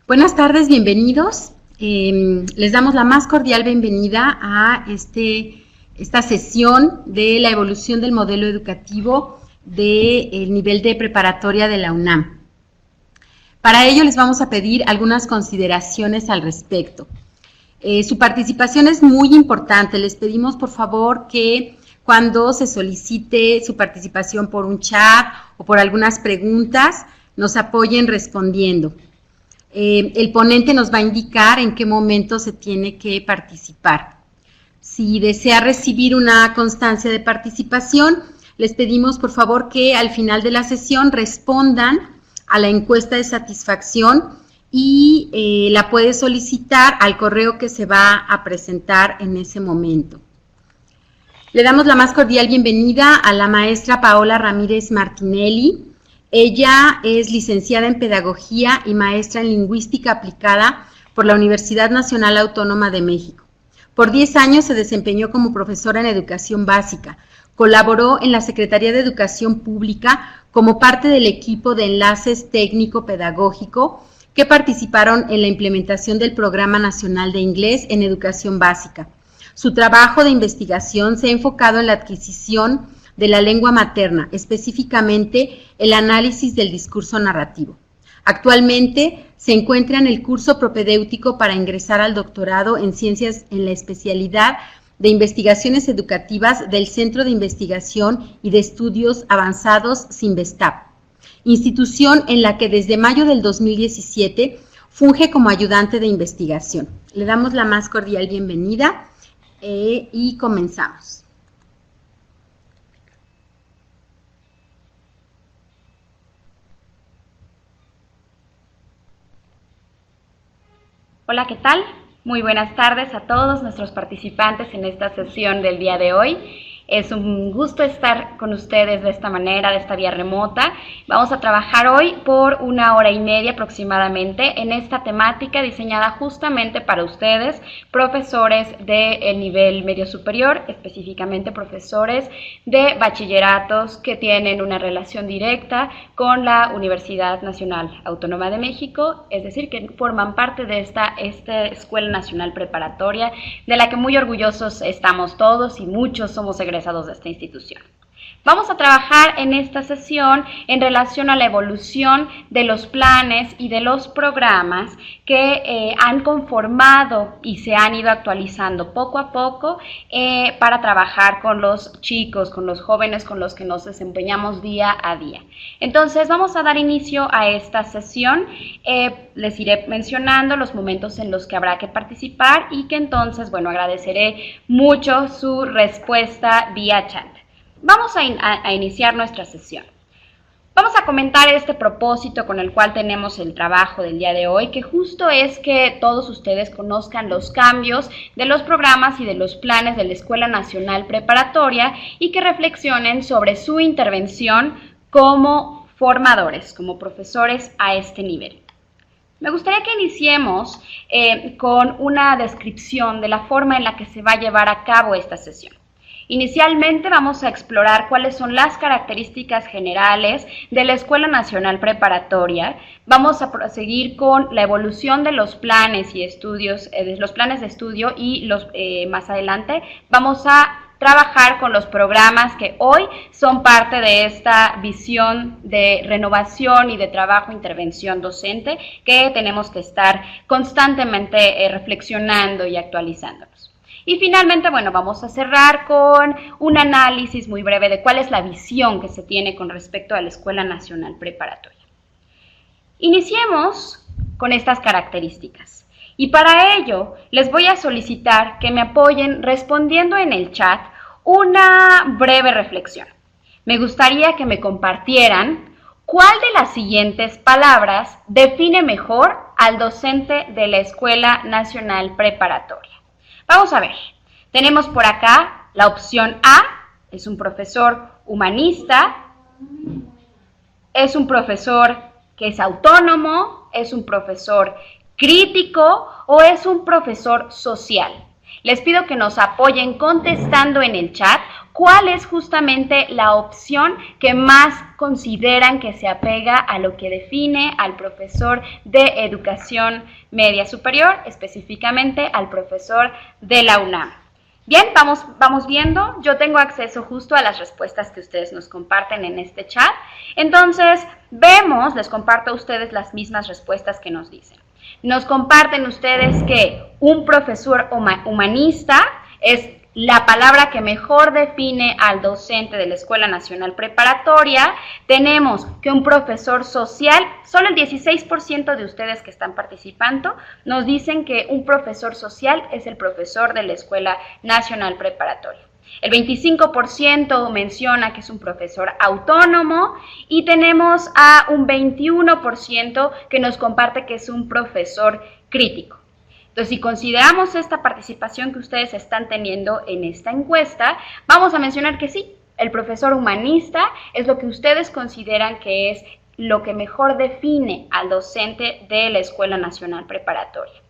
Buenas tardes, bienvenidos. Les damos la más cordial bienvenida a esta sesión de la evolución del modelo educativo del nivel de preparatoria de la UNAM. Para ello les vamos a pedir algunas consideraciones al respecto. Su participación es muy importante. Les pedimos por favor que cuando se solicite su participación por un chat o por algunas preguntas, nos apoyen respondiendo. El ponente nos va a indicar en qué momento se tiene que participar. Si desea recibir una constancia de participación, les pedimos por favor que al final de la sesión respondan a la encuesta de satisfacción y la puede solicitar al correo que se va a presentar en ese momento. Le damos la más cordial bienvenida a la maestra Paola Ramírez Martinelli. Ella es licenciada en Pedagogía y maestra en Lingüística Aplicada por la Universidad Nacional Autónoma de México. Por 10 años se desempeñó como profesora en Educación Básica. Colaboró en la Secretaría de Educación Pública como parte del equipo de enlaces técnico-pedagógico que participaron en la implementación del Programa Nacional de Inglés en Educación Básica. Su trabajo de investigación se ha enfocado en la adquisición de la lengua materna, específicamente el análisis del discurso narrativo. Actualmente se encuentra en el curso propedéutico para ingresar al doctorado en ciencias en la especialidad de investigaciones educativas del Centro de Investigación y de Estudios Avanzados CINVESTAP, institución en la que desde mayo del 2017 funge como ayudante de investigación. Le damos la más cordial bienvenida y comenzamos. Hola, ¿qué tal? Muy buenas tardes a todos nuestros participantes en esta sesión del día de hoy. Es un gusto estar con ustedes de esta manera, de esta vía remota. Vamos a trabajar hoy por 1 hora y media aproximadamente en esta temática diseñada justamente para ustedes, profesores del nivel medio superior, específicamente profesores de bachilleratos que tienen una relación directa con la Universidad Nacional Autónoma de México, es decir, que forman parte de esta Escuela Nacional Preparatoria, de la que muy orgullosos estamos todos y muchos somos egresados de esta institución. Vamos a trabajar en esta sesión en relación a la evolución de los planes y de los programas que han conformado y se han ido actualizando poco a poco para trabajar con los chicos, con los jóvenes con los que nos desempeñamos día a día. Entonces vamos a dar inicio a esta sesión. Les iré mencionando los momentos en los que habrá que participar y que entonces, bueno, agradeceré mucho su respuesta vía chat. Vamos a iniciar nuestra sesión. Vamos a comentar este propósito con el cual tenemos el trabajo del día de hoy, que justo es que todos ustedes conozcan los cambios de los programas y de los planes de la Escuela Nacional Preparatoria y que reflexionen sobre su intervención como formadores, como profesores a este nivel. Me gustaría que iniciemos con una descripción de la forma en la que se va a llevar a cabo esta sesión. Inicialmente vamos a explorar cuáles son las características generales de la Escuela Nacional Preparatoria. Vamos a proseguir con la evolución de los planes y estudios, de los planes de estudio y más adelante vamos a trabajar con los programas que hoy son parte de esta visión de renovación y de trabajo e intervención docente que tenemos que estar constantemente reflexionando y actualizándonos. Y finalmente, bueno, vamos a cerrar con un análisis muy breve de cuál es la visión que se tiene con respecto a la Escuela Nacional Preparatoria. Iniciemos con estas características. Y para ello, les voy a solicitar que me apoyen respondiendo en el chat una breve reflexión. Me gustaría que me compartieran cuál de las siguientes palabras define mejor al docente de la Escuela Nacional Preparatoria. Vamos a ver, tenemos por acá la opción A, es un profesor humanista, es un profesor que es autónomo, es un profesor crítico o es un profesor social. Les pido que nos apoyen contestando en el chat ¿cuál es justamente la opción que más consideran que se apega a lo que define al profesor de educación media superior, específicamente al profesor de la UNAM? Bien, vamos viendo. Yo tengo acceso justo a las respuestas que ustedes nos comparten en este chat. Entonces, les comparto a ustedes las mismas respuestas que nos dicen. Nos comparten ustedes que un profesor humanista es la palabra que mejor define al docente de la Escuela Nacional Preparatoria. Tenemos que un profesor social, solo el 16% de ustedes que están participando nos dicen que un profesor social es el profesor de la Escuela Nacional Preparatoria. El 25% menciona que es un profesor autónomo y tenemos a un 21% que nos comparte que es un profesor crítico. Entonces, si consideramos esta participación que ustedes están teniendo en esta encuesta, vamos a mencionar que sí, el profesor humanista es lo que ustedes consideran que es lo que mejor define al docente de la Escuela Nacional Preparatoria.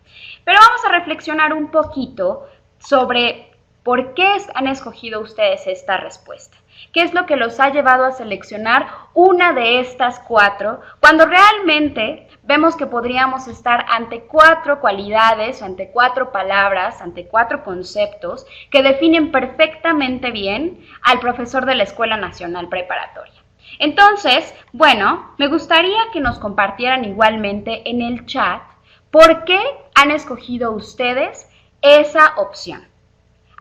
Pero vamos a reflexionar un poquito sobre por qué han escogido ustedes esta respuesta. ¿Qué es lo que los ha llevado a seleccionar una de estas 4, cuando realmente vemos que podríamos estar ante 4 cualidades, ante 4 palabras, ante 4 conceptos que definen perfectamente bien al profesor de la Escuela Nacional Preparatoria? Entonces, bueno, me gustaría que nos compartieran igualmente en el chat por qué han escogido ustedes esa opción.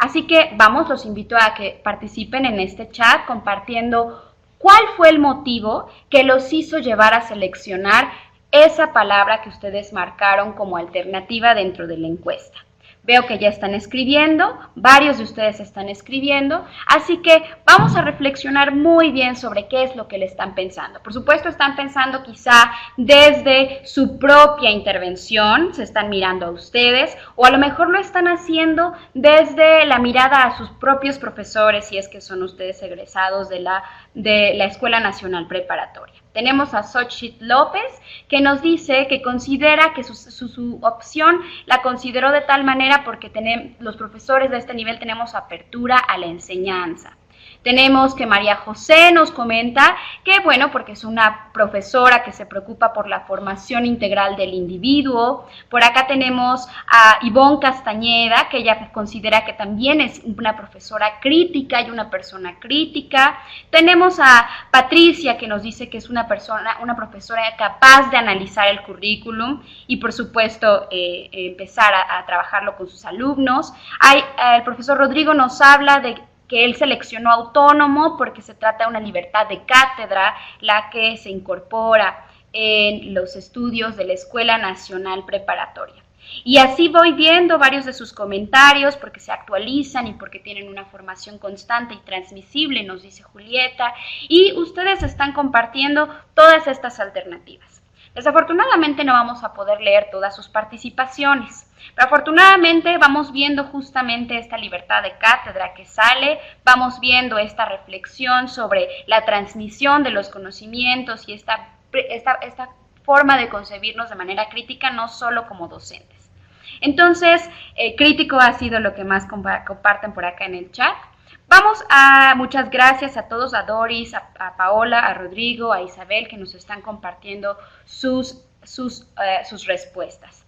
Así que los invito a que participen en este chat compartiendo cuál fue el motivo que los hizo llevar a seleccionar esa palabra que ustedes marcaron como alternativa dentro de la encuesta. Veo que ya están escribiendo, varios de ustedes están escribiendo, así que vamos a reflexionar muy bien sobre qué es lo que le están pensando. Por supuesto, están pensando quizá desde su propia intervención, se están mirando a ustedes, o a lo mejor lo están haciendo desde la mirada a sus propios profesores, si es que son ustedes egresados de la Escuela Nacional Preparatoria. Tenemos a Xochitl López, que nos dice que considera que su opción la consideró de tal manera porque los profesores de este nivel tenemos apertura a la enseñanza. Tenemos que María José nos comenta que, bueno, porque es una profesora que se preocupa por la formación integral del individuo. Por acá tenemos a Ivonne Castañeda, que ella considera que también es una profesora crítica y una persona crítica. Tenemos a Patricia, que nos dice que es una profesora capaz de analizar el currículum y, por supuesto, empezar a trabajarlo con sus alumnos. El profesor Rodrigo nos habla de que él seleccionó autónomo porque se trata de una libertad de cátedra la que se incorpora en los estudios de la Escuela Nacional Preparatoria. Y así voy viendo varios de sus comentarios porque se actualizan y porque tienen una formación constante y transmisible, nos dice Julieta, y ustedes están compartiendo todas estas alternativas. Desafortunadamente no vamos a poder leer todas sus participaciones, pero afortunadamente vamos viendo justamente esta libertad de cátedra que sale, vamos viendo esta reflexión sobre la transmisión de los conocimientos y esta forma de concebirnos de manera crítica, no solo como docentes. Entonces, crítico ha sido lo que más comparten por acá en el chat. Muchas gracias a todos, a Doris, a Paola, a Rodrigo, a Isabel, que nos están compartiendo sus respuestas.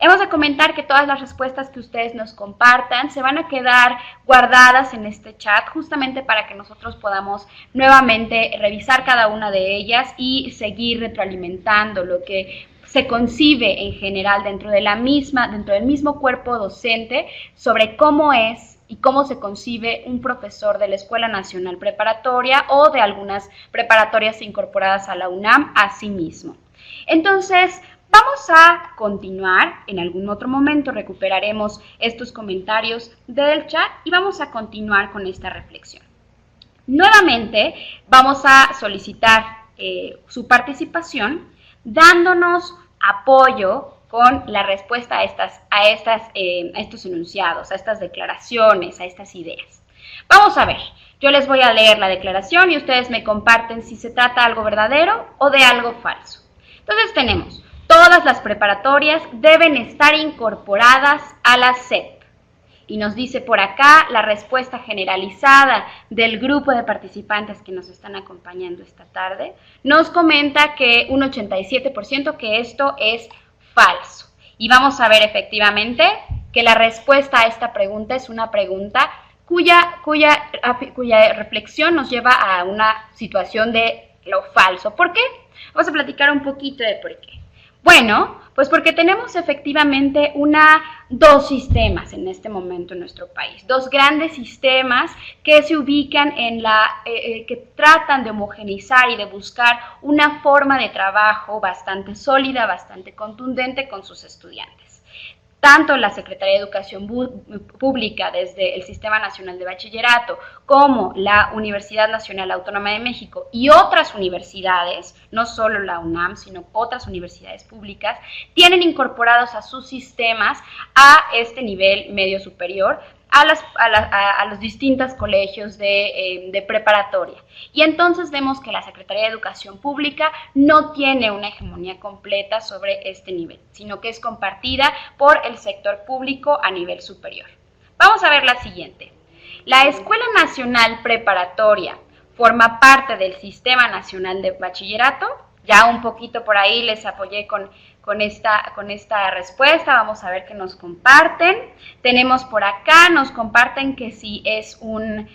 Hemos de comentar que todas las respuestas que ustedes nos compartan se van a quedar guardadas en este chat justamente para que nosotros podamos nuevamente revisar cada una de ellas y seguir retroalimentando lo que se concibe en general dentro del mismo cuerpo docente sobre cómo es y cómo se concibe un profesor de la Escuela Nacional Preparatoria o de algunas preparatorias incorporadas a la UNAM a sí mismo. Entonces, vamos a continuar, en algún otro momento recuperaremos estos comentarios del chat y vamos a continuar con esta reflexión. Nuevamente, vamos a solicitar su participación dándonos apoyo con la respuesta a estos enunciados, a estas declaraciones, a estas ideas. Vamos a ver, yo les voy a leer la declaración y ustedes me comparten si se trata de algo verdadero o de algo falso. Entonces tenemos, todas las preparatorias deben estar incorporadas a la SEP. Y nos dice por acá la respuesta generalizada del grupo de participantes que nos están acompañando esta tarde. Nos comenta que un 87% que esto es falso. Y vamos a ver efectivamente que la respuesta a esta pregunta es una pregunta cuya reflexión nos lleva a una situación de lo falso. ¿Por qué? Vamos a platicar un poquito de por qué. Bueno, pues porque tenemos efectivamente dos sistemas en este momento en nuestro país, dos grandes sistemas que se ubican que tratan de homogeneizar y de buscar una forma de trabajo bastante sólida, bastante contundente con sus estudiantes. Tanto la Secretaría de Educación Pública desde el Sistema Nacional de Bachillerato como la Universidad Nacional Autónoma de México y otras universidades, no solo la UNAM, sino otras universidades públicas, tienen incorporados a sus sistemas a este nivel medio superior, a los distintos colegios de preparatoria. Y entonces vemos que la Secretaría de Educación Pública no tiene una hegemonía completa sobre este nivel, sino que es compartida por el sector público a nivel superior. Vamos a ver la siguiente. La Escuela Nacional Preparatoria forma parte del Sistema Nacional de Bachillerato. Ya un poquito por ahí les apoyé con esta respuesta. Vamos a ver qué nos comparten. Tenemos por acá, nos comparten que si es el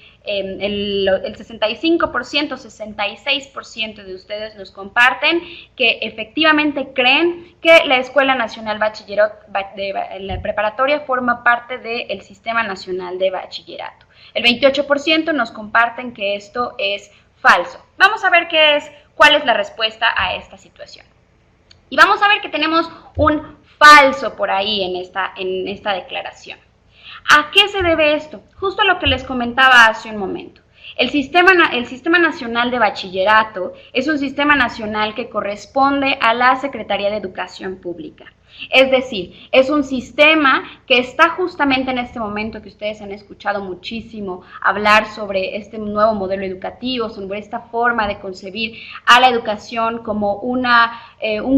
65%, 66% de ustedes nos comparten que efectivamente creen que la Escuela Nacional de Preparatoria forma parte del Sistema Nacional de Bachillerato. El 28% nos comparten que esto es falso. Vamos a ver cuál es la respuesta a esta situación. Y vamos a ver que tenemos un falso por ahí en esta declaración. ¿A qué se debe esto? Justo lo que les comentaba hace un momento. El Sistema Nacional de Bachillerato es un sistema nacional que corresponde a la Secretaría de Educación Pública. Es decir, es un sistema que está justamente en este momento que ustedes han escuchado muchísimo hablar sobre este nuevo modelo educativo, sobre esta forma de concebir a la educación como un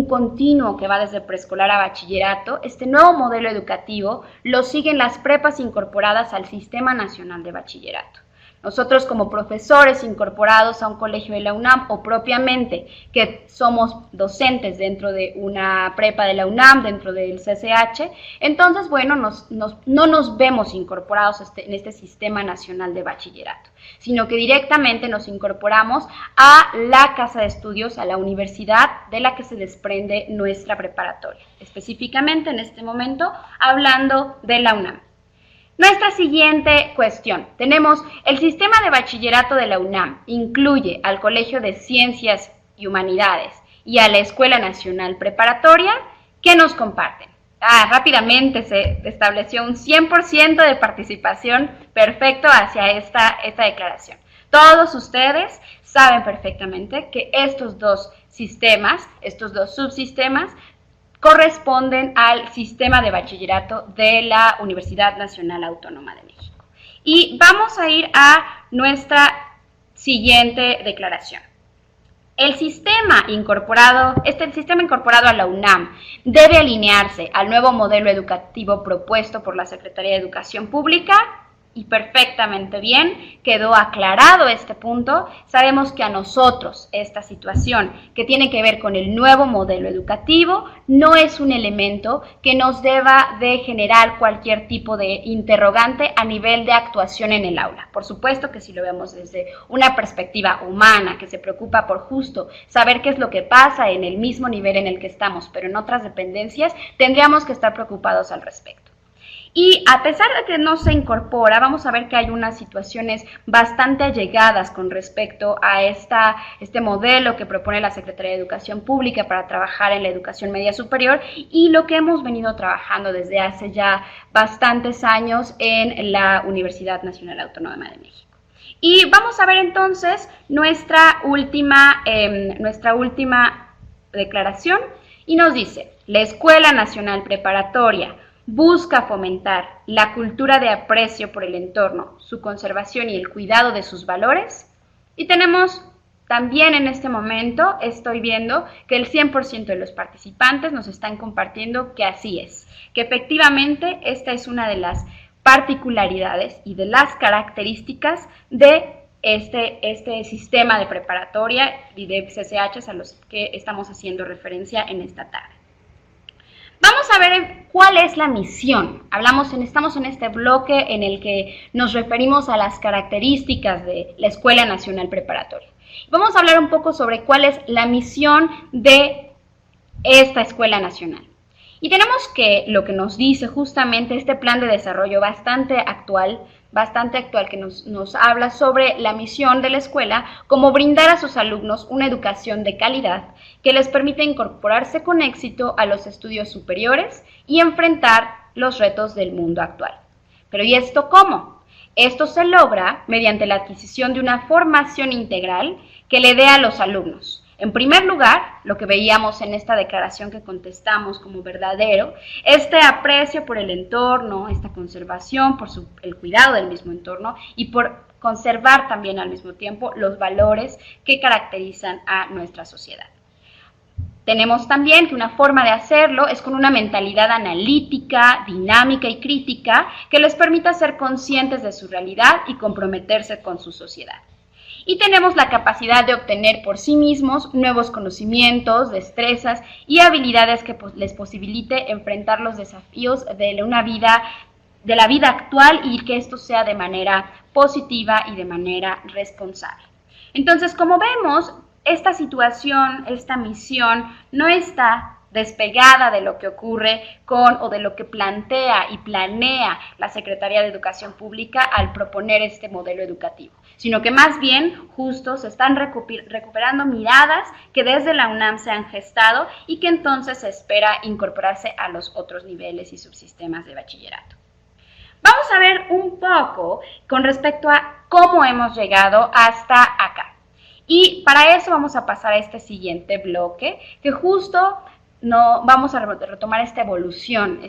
continuo que va desde preescolar a bachillerato. Este nuevo modelo educativo lo siguen las prepas incorporadas al Sistema Nacional de Bachillerato. Nosotros como profesores incorporados a un colegio de la UNAM o propiamente que somos docentes dentro de una prepa de la UNAM, dentro del CCH, entonces, bueno, no nos vemos incorporados en este Sistema Nacional de Bachillerato, sino que directamente nos incorporamos a la casa de estudios, a la universidad de la que se desprende nuestra preparatoria, específicamente en este momento hablando de la UNAM. Nuestra siguiente cuestión. Tenemos el sistema de bachillerato de la UNAM. Incluye al Colegio de Ciencias y Humanidades y a la Escuela Nacional Preparatoria. ¿Qué nos comparten? Rápidamente se estableció un 100% de participación perfecto hacia esta declaración. Todos ustedes saben perfectamente que estos dos sistemas, estos dos subsistemas, corresponden al sistema de bachillerato de la Universidad Nacional Autónoma de México. Y vamos a ir a nuestra siguiente declaración. El sistema incorporado a la UNAM debe alinearse al nuevo modelo educativo propuesto por la Secretaría de Educación Pública. Y perfectamente bien, quedó aclarado este punto. Sabemos que a nosotros esta situación que tiene que ver con el nuevo modelo educativo no es un elemento que nos deba de generar cualquier tipo de interrogante a nivel de actuación en el aula. Por supuesto que si lo vemos desde una perspectiva humana que se preocupa por justo saber qué es lo que pasa en el mismo nivel en el que estamos, pero en otras dependencias, tendríamos que estar preocupados al respecto. Y a pesar de que no se incorpora, vamos a ver que hay unas situaciones bastante allegadas con respecto a este modelo que propone la Secretaría de Educación Pública para trabajar en la educación media superior y lo que hemos venido trabajando desde hace ya bastantes años en la Universidad Nacional Autónoma de México. Y vamos a ver entonces nuestra última declaración y nos dice, la Escuela Nacional Preparatoria busca fomentar la cultura de aprecio por el entorno, su conservación y el cuidado de sus valores. Y tenemos también en este momento, estoy viendo que el 100% de los participantes nos están compartiendo que así es, que efectivamente esta es una de las particularidades y de las características de este sistema de preparatoria y de CCHs a los que estamos haciendo referencia en esta tarde. Vamos a ver cuál es la misión. Estamos en este bloque en el que nos referimos a las características de la Escuela Nacional Preparatoria. Vamos a hablar un poco sobre cuál es la misión de esta Escuela Nacional. Y tenemos que lo que nos dice justamente este plan de desarrollo bastante actual que nos habla sobre la misión de la escuela como brindar a sus alumnos una educación de calidad que les permita incorporarse con éxito a los estudios superiores y enfrentar los retos del mundo actual. Pero ¿y esto cómo? Esto se logra mediante la adquisición de una formación integral que le dé a los alumnos, en primer lugar, lo que veíamos en esta declaración que contestamos como verdadero, este aprecio por el entorno, esta conservación, por el cuidado del mismo entorno y por conservar también al mismo tiempo los valores que caracterizan a nuestra sociedad. Tenemos también que una forma de hacerlo es con una mentalidad analítica, dinámica y crítica que les permita ser conscientes de su realidad y comprometerse con su sociedad. Y tenemos la capacidad de obtener por sí mismos nuevos conocimientos, destrezas y habilidades que les posibilite enfrentar los desafíos de la vida actual y que esto sea de manera positiva y de manera responsable. Entonces, como vemos, esta situación, esta misión no está despegada de lo que ocurre o de lo que plantea y planea la Secretaría de Educación Pública al proponer este modelo educativo, sino que más bien justo se están recuperando miradas que desde la UNAM se han gestado y que entonces se espera incorporarse a los otros niveles y subsistemas de bachillerato. Vamos a ver un poco con respecto a cómo hemos llegado hasta acá. Y para eso vamos a pasar a este siguiente bloque, que justo vamos a retomar esta evolución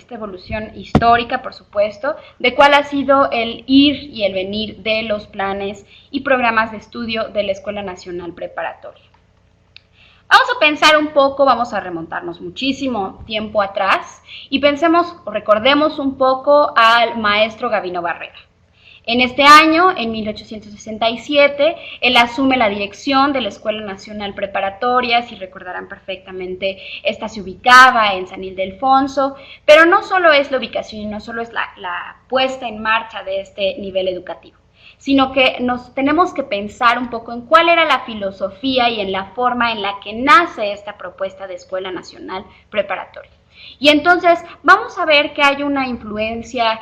histórica, por supuesto, de cuál ha sido el ir y el venir de los planes y programas de estudio de la Escuela Nacional Preparatoria. Vamos a pensar un poco, vamos a remontarnos muchísimo tiempo atrás y recordemos un poco al maestro Gavino Barrera. En este año, en 1867, él asume la dirección de la Escuela Nacional Preparatoria, si recordarán perfectamente, esta se ubicaba en San Ildefonso, pero no solo es la ubicación y no solo es la puesta en marcha de este nivel educativo, sino que nos tenemos que pensar un poco en cuál era la filosofía y en la forma en la que nace esta propuesta de Escuela Nacional Preparatoria. Y entonces vamos a ver que hay una influencia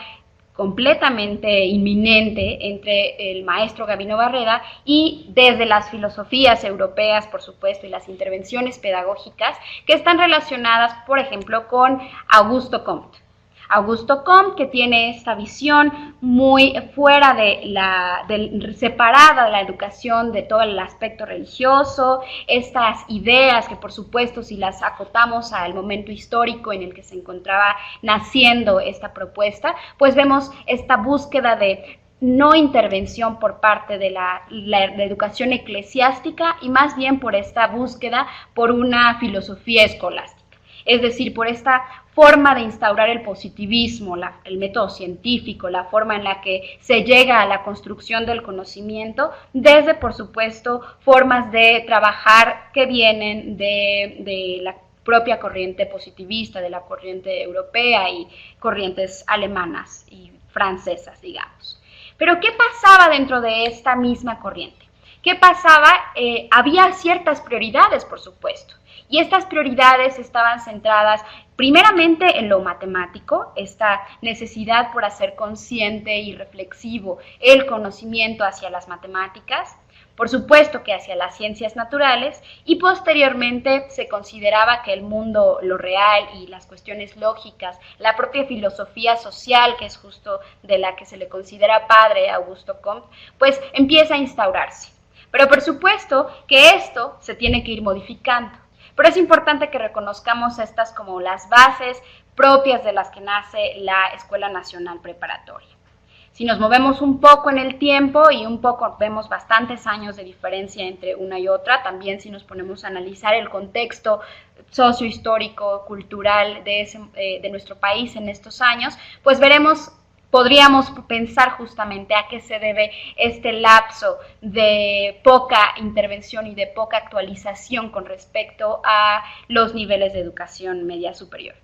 completamente inminente entre el maestro Gavino Barrera y desde las filosofías europeas, por supuesto, y las intervenciones pedagógicas que están relacionadas, por ejemplo, con Augusto Comte. Augusto Comte, que tiene esta visión muy fuera separada de la educación de todo el aspecto religioso, estas ideas que por supuesto si las acotamos al momento histórico en el que se encontraba naciendo esta propuesta, pues vemos esta búsqueda de no intervención por parte de la educación eclesiástica y más bien por esta búsqueda por una filosofía escolástica. Es decir, por esta forma de instaurar el positivismo, el método científico, la forma en la que se llega a la construcción del conocimiento, desde, por supuesto, formas de trabajar que vienen de la propia corriente positivista, de la corriente europea y corrientes alemanas y francesas, digamos. Pero, ¿qué pasaba dentro de esta misma corriente? ¿Qué pasaba? Había ciertas prioridades, por supuesto. Y estas prioridades estaban centradas primeramente en lo matemático, esta necesidad por hacer consciente y reflexivo el conocimiento hacia las matemáticas, por supuesto que hacia las ciencias naturales, y posteriormente se consideraba que el mundo, lo real y las cuestiones lógicas, la propia filosofía social, que es justo de la que se le considera padre a Augusto Comte, pues empieza a instaurarse. Pero por supuesto que esto se tiene que ir modificando. Pero es importante que reconozcamos estas como las bases propias de las que nace la Escuela Nacional Preparatoria. Si nos movemos un poco en el tiempo y un poco vemos bastantes años de diferencia entre una y otra, también si nos ponemos a analizar el contexto sociohistórico, cultural de nuestro país en estos años, pues veremos podríamos pensar justamente a qué se debe este lapso de poca intervención y de poca actualización con respecto a los niveles de educación media superior.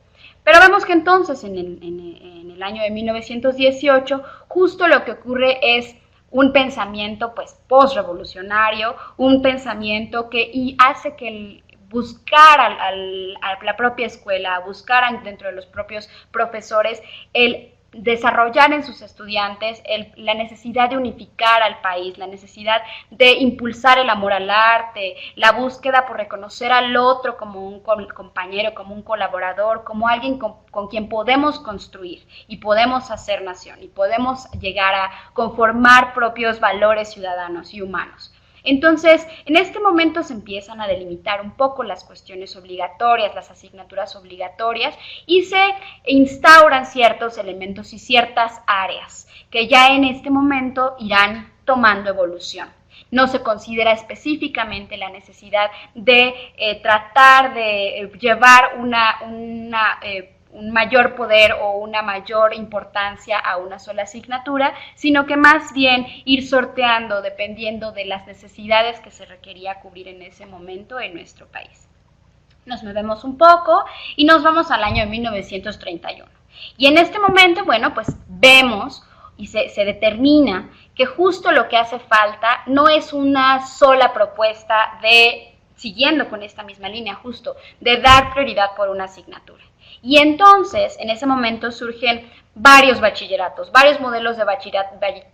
Pero vemos que entonces en el año de 1918 justo lo que ocurre es un pensamiento pues post-revolucionario, un pensamiento que hace que buscar a la propia escuela, buscar dentro de los propios profesores el desarrollar en sus estudiantes la necesidad de unificar al país, la necesidad de impulsar el amor al arte, la búsqueda por reconocer al otro como un compañero, como un colaborador, como alguien con quien podemos construir y podemos hacer nación y podemos llegar a conformar propios valores ciudadanos y humanos. Entonces, en este momento se empiezan a delimitar un poco las cuestiones obligatorias, las asignaturas obligatorias, y se instauran ciertos elementos y ciertas áreas que ya en este momento irán tomando evolución. No se considera específicamente la necesidad de tratar de llevar un mayor poder o una mayor importancia a una sola asignatura, sino que más bien ir sorteando dependiendo de las necesidades que se requería cubrir en ese momento en nuestro país. Nos movemos un poco y nos vamos al año de 1931. Y en este momento, bueno, pues vemos y se determina que justo lo que hace falta no es una sola propuesta siguiendo con esta misma línea justo, de dar prioridad por una asignatura. Y entonces, en ese momento surgen varios bachilleratos, varios modelos de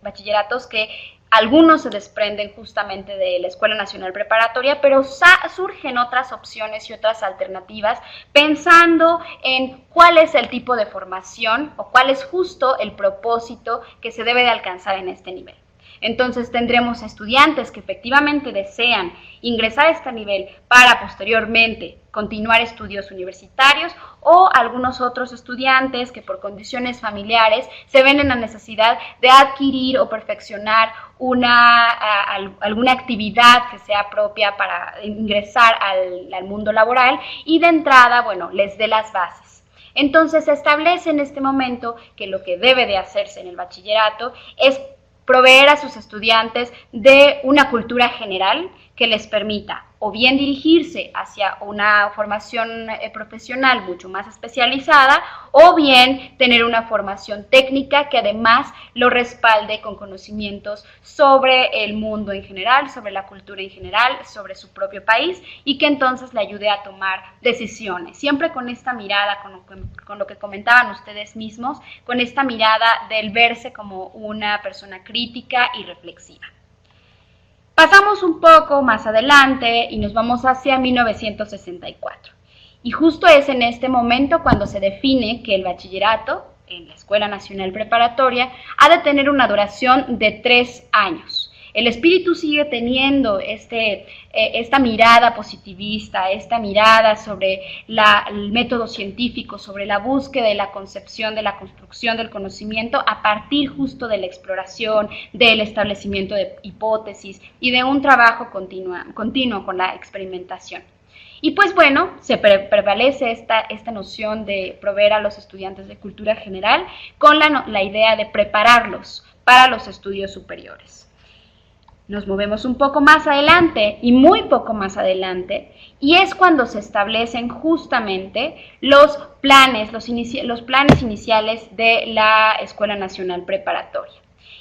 bachilleratos que algunos se desprenden justamente de la Escuela Nacional Preparatoria, pero surgen otras opciones y otras alternativas pensando en cuál es el tipo de formación o cuál es justo el propósito que se debe de alcanzar en este nivel. Entonces tendremos a estudiantes que efectivamente desean ingresar a este nivel para posteriormente continuar estudios universitarios o algunos otros estudiantes que por condiciones familiares se ven en la necesidad de adquirir o perfeccionar alguna actividad que sea propia para ingresar al mundo laboral y de entrada, bueno, les dé las bases. Entonces se establece en este momento que lo que debe de hacerse en el bachillerato es proveer a sus estudiantes de una cultura general que les permita o bien dirigirse hacia una formación profesional mucho más especializada o bien tener una formación técnica que además lo respalde con conocimientos sobre el mundo en general, sobre la cultura en general, sobre su propio país y que entonces le ayude a tomar decisiones. Siempre con esta mirada, con lo que comentaban ustedes mismos, con esta mirada del verse como una persona crítica y reflexiva. Pasamos un poco más adelante y nos vamos hacia 1964. Y justo es en este momento cuando se define que el bachillerato en la Escuela Nacional Preparatoria ha de tener una duración de 3 años. El espíritu sigue teniendo esta mirada positivista, esta mirada sobre el método científico, sobre la búsqueda y la concepción de la construcción del conocimiento a partir justo de la exploración, del establecimiento de hipótesis y de un trabajo continuo con la experimentación. Y pues bueno, se prevalece esta noción de proveer a los estudiantes de cultura general con la idea de prepararlos para los estudios superiores. Nos movemos un poco más adelante y muy poco más adelante y es cuando se establecen justamente los planes iniciales de la Escuela Nacional Preparatoria.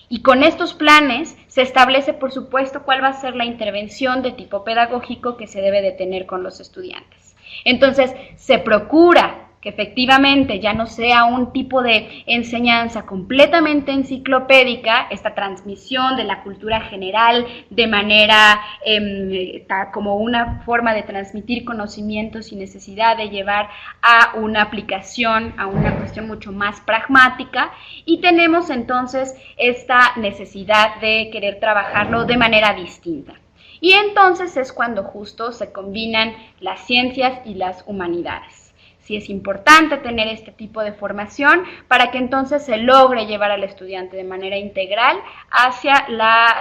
Y con estos planes se establece, por supuesto, cuál va a ser la intervención de tipo pedagógico que se debe de tener con los estudiantes. Entonces, se procura que efectivamente ya no sea un tipo de enseñanza completamente enciclopédica, esta transmisión de la cultura general de manera como una forma de transmitir conocimientos sin necesidad de llevar a una aplicación, a una cuestión mucho más pragmática, y tenemos entonces esta necesidad de querer trabajarlo de manera distinta. Y entonces es cuando justo se combinan las ciencias y las humanidades. Sí es importante tener este tipo de formación para que entonces se logre llevar al estudiante de manera integral hacia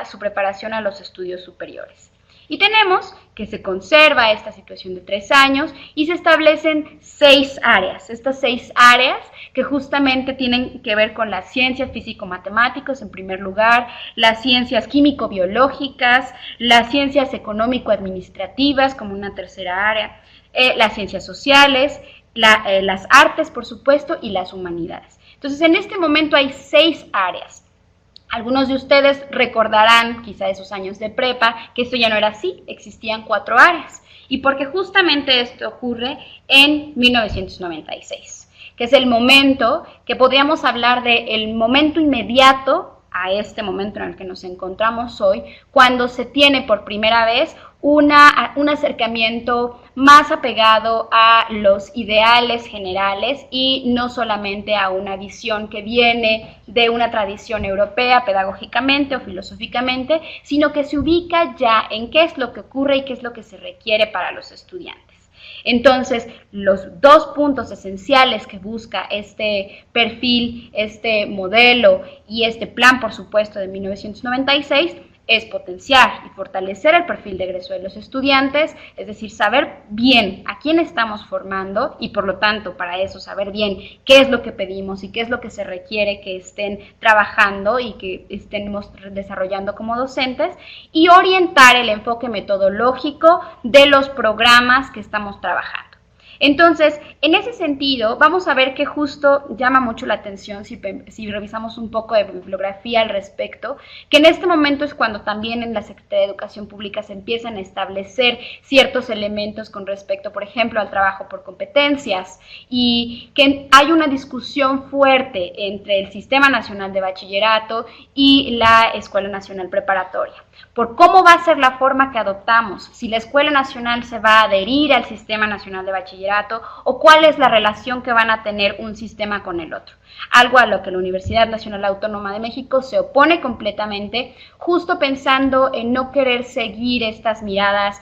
su preparación a los estudios superiores. Y tenemos que se conserva esta situación de 3 años y se establecen 6 áreas. Estas 6 áreas que justamente tienen que ver con las ciencias físico-matemáticas en primer lugar, las ciencias químico-biológicas, las ciencias económico-administrativas como una tercera área, las ciencias sociales, las artes, por supuesto, y las humanidades. Entonces, en este momento hay 6 áreas. Algunos de ustedes recordarán, quizá de sus años de prepa, que esto ya no era así, existían 4 áreas. Y porque justamente esto ocurre en 1996, que es el momento que podríamos hablar del momento inmediato a este momento en el que nos encontramos hoy, cuando se tiene por primera vez un acercamiento más apegado a los ideales generales y no solamente a una visión que viene de una tradición europea pedagógicamente o filosóficamente, sino que se ubica ya en qué es lo que ocurre y qué es lo que se requiere para los estudiantes. Entonces, los 2 puntos esenciales que busca este perfil, este modelo y este plan, por supuesto, de 1996, es potenciar y fortalecer el perfil de egreso de los estudiantes, es decir, saber bien a quién estamos formando y por lo tanto para eso saber bien qué es lo que pedimos y qué es lo que se requiere que estén trabajando y que estemos desarrollando como docentes, y orientar el enfoque metodológico de los programas que estamos trabajando. Entonces, en ese sentido, vamos a ver que justo llama mucho la atención si revisamos un poco de bibliografía al respecto, que en este momento es cuando también en la Secretaría de Educación Pública se empiezan a establecer ciertos elementos con respecto, por ejemplo, al trabajo por competencias, y que hay una discusión fuerte entre el Sistema Nacional de Bachillerato y la Escuela Nacional Preparatoria, por cómo va a ser la forma que adoptamos, si la Escuela Nacional se va a adherir al Sistema Nacional de Bachillerato o cuál es la relación que van a tener un sistema con el otro. Algo a lo que la Universidad Nacional Autónoma de México se opone completamente, justo pensando en no querer seguir estas miradas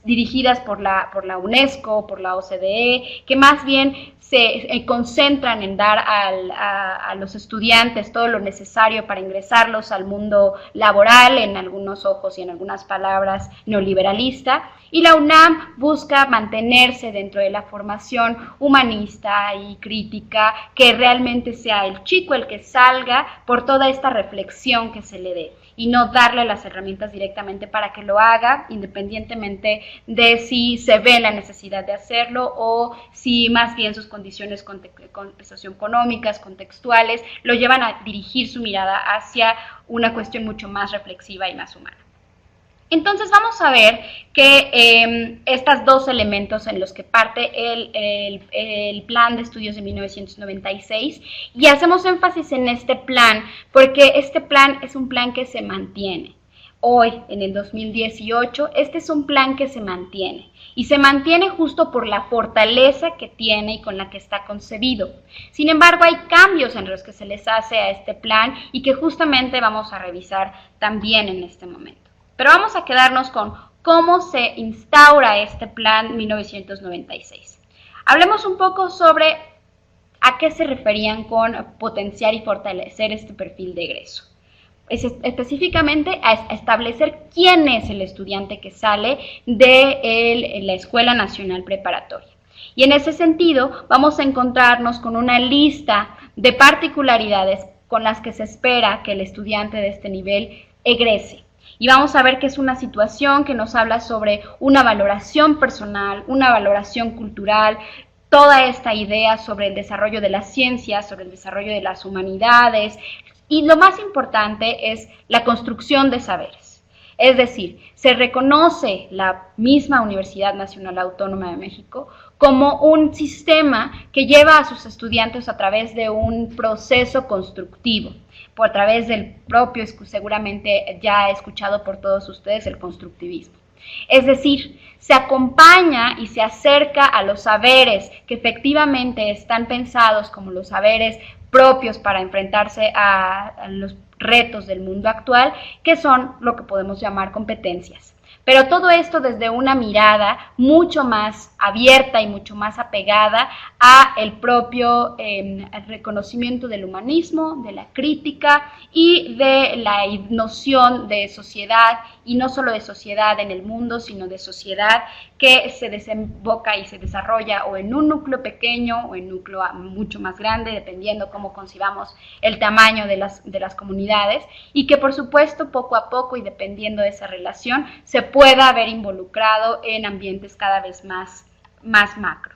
dirigidas por la UNESCO, por la OCDE, que más bien se concentran en dar a los estudiantes todo lo necesario para ingresarlos al mundo laboral, en algunos ojos y en algunas palabras neoliberalista, y la UNAM busca mantenerse dentro de la formación humanista y crítica, que realmente sea el chico el que salga por toda esta reflexión que se le dé, y no darle las herramientas directamente para que lo haga, independientemente de si se ve la necesidad de hacerlo o si más bien sus condiciones socioeconómicas, contextuales, lo llevan a dirigir su mirada hacia una cuestión mucho más reflexiva y más humana. Entonces vamos a ver que estos 2 elementos en los que parte el plan de estudios de 1996, y hacemos énfasis en este plan porque este plan es un plan que se mantiene. Hoy, en el 2018, este es un plan que se mantiene, y se mantiene justo por la fortaleza que tiene y con la que está concebido. Sin embargo, hay cambios en los que se les hace a este plan y que justamente vamos a revisar también en este momento. Pero vamos a quedarnos con cómo se instaura este plan 1996. Hablemos un poco sobre a qué se referían con potenciar y fortalecer este perfil de egreso. Es específicamente a establecer quién es el estudiante que sale de la Escuela Nacional Preparatoria. Y en ese sentido vamos a encontrarnos con una lista de particularidades con las que se espera que el estudiante de este nivel egrese. Y vamos a ver que es una situación que nos habla sobre una valoración personal, una valoración cultural, toda esta idea sobre el desarrollo de las ciencias, sobre el desarrollo de las humanidades, y lo más importante es la construcción de saberes. Es decir, se reconoce la misma Universidad Nacional Autónoma de México como un sistema que lleva a sus estudiantes a través de un proceso constructivo, a través del propio, seguramente ya escuchado por todos ustedes, el constructivismo. Es decir, se acompaña y se acerca a los saberes que efectivamente están pensados como los saberes propios para enfrentarse a los retos del mundo actual, que son lo que podemos llamar competencias. pero todo esto desde una mirada mucho más abierta y mucho más apegada a el propio reconocimiento del humanismo, de la crítica y de la noción de sociedad, y no solo de sociedad en el mundo, sino de sociedad que se desemboca y se desarrolla o en un núcleo pequeño o en un núcleo mucho más grande, dependiendo cómo concibamos el tamaño de las comunidades, y que por supuesto poco a poco y dependiendo de esa relación se pueda haber involucrado en ambientes cada vez más macro.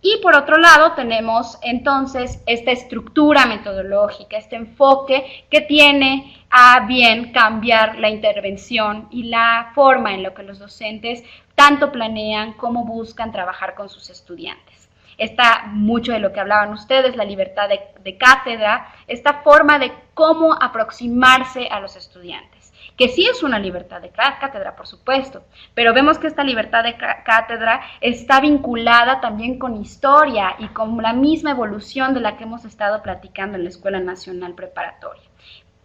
Y por otro lado tenemos entonces esta estructura metodológica, este enfoque que tiene a bien cambiar la intervención y la forma en la que los docentes tanto planean como buscan trabajar con sus estudiantes. Está mucho de lo que hablaban ustedes, la libertad de cátedra, esta forma de cómo aproximarse a los estudiantes, que sí es una libertad de cátedra, por supuesto, pero vemos que esta libertad de cátedra está vinculada también con historia y con la misma evolución de la que hemos estado platicando en la Escuela Nacional Preparatoria.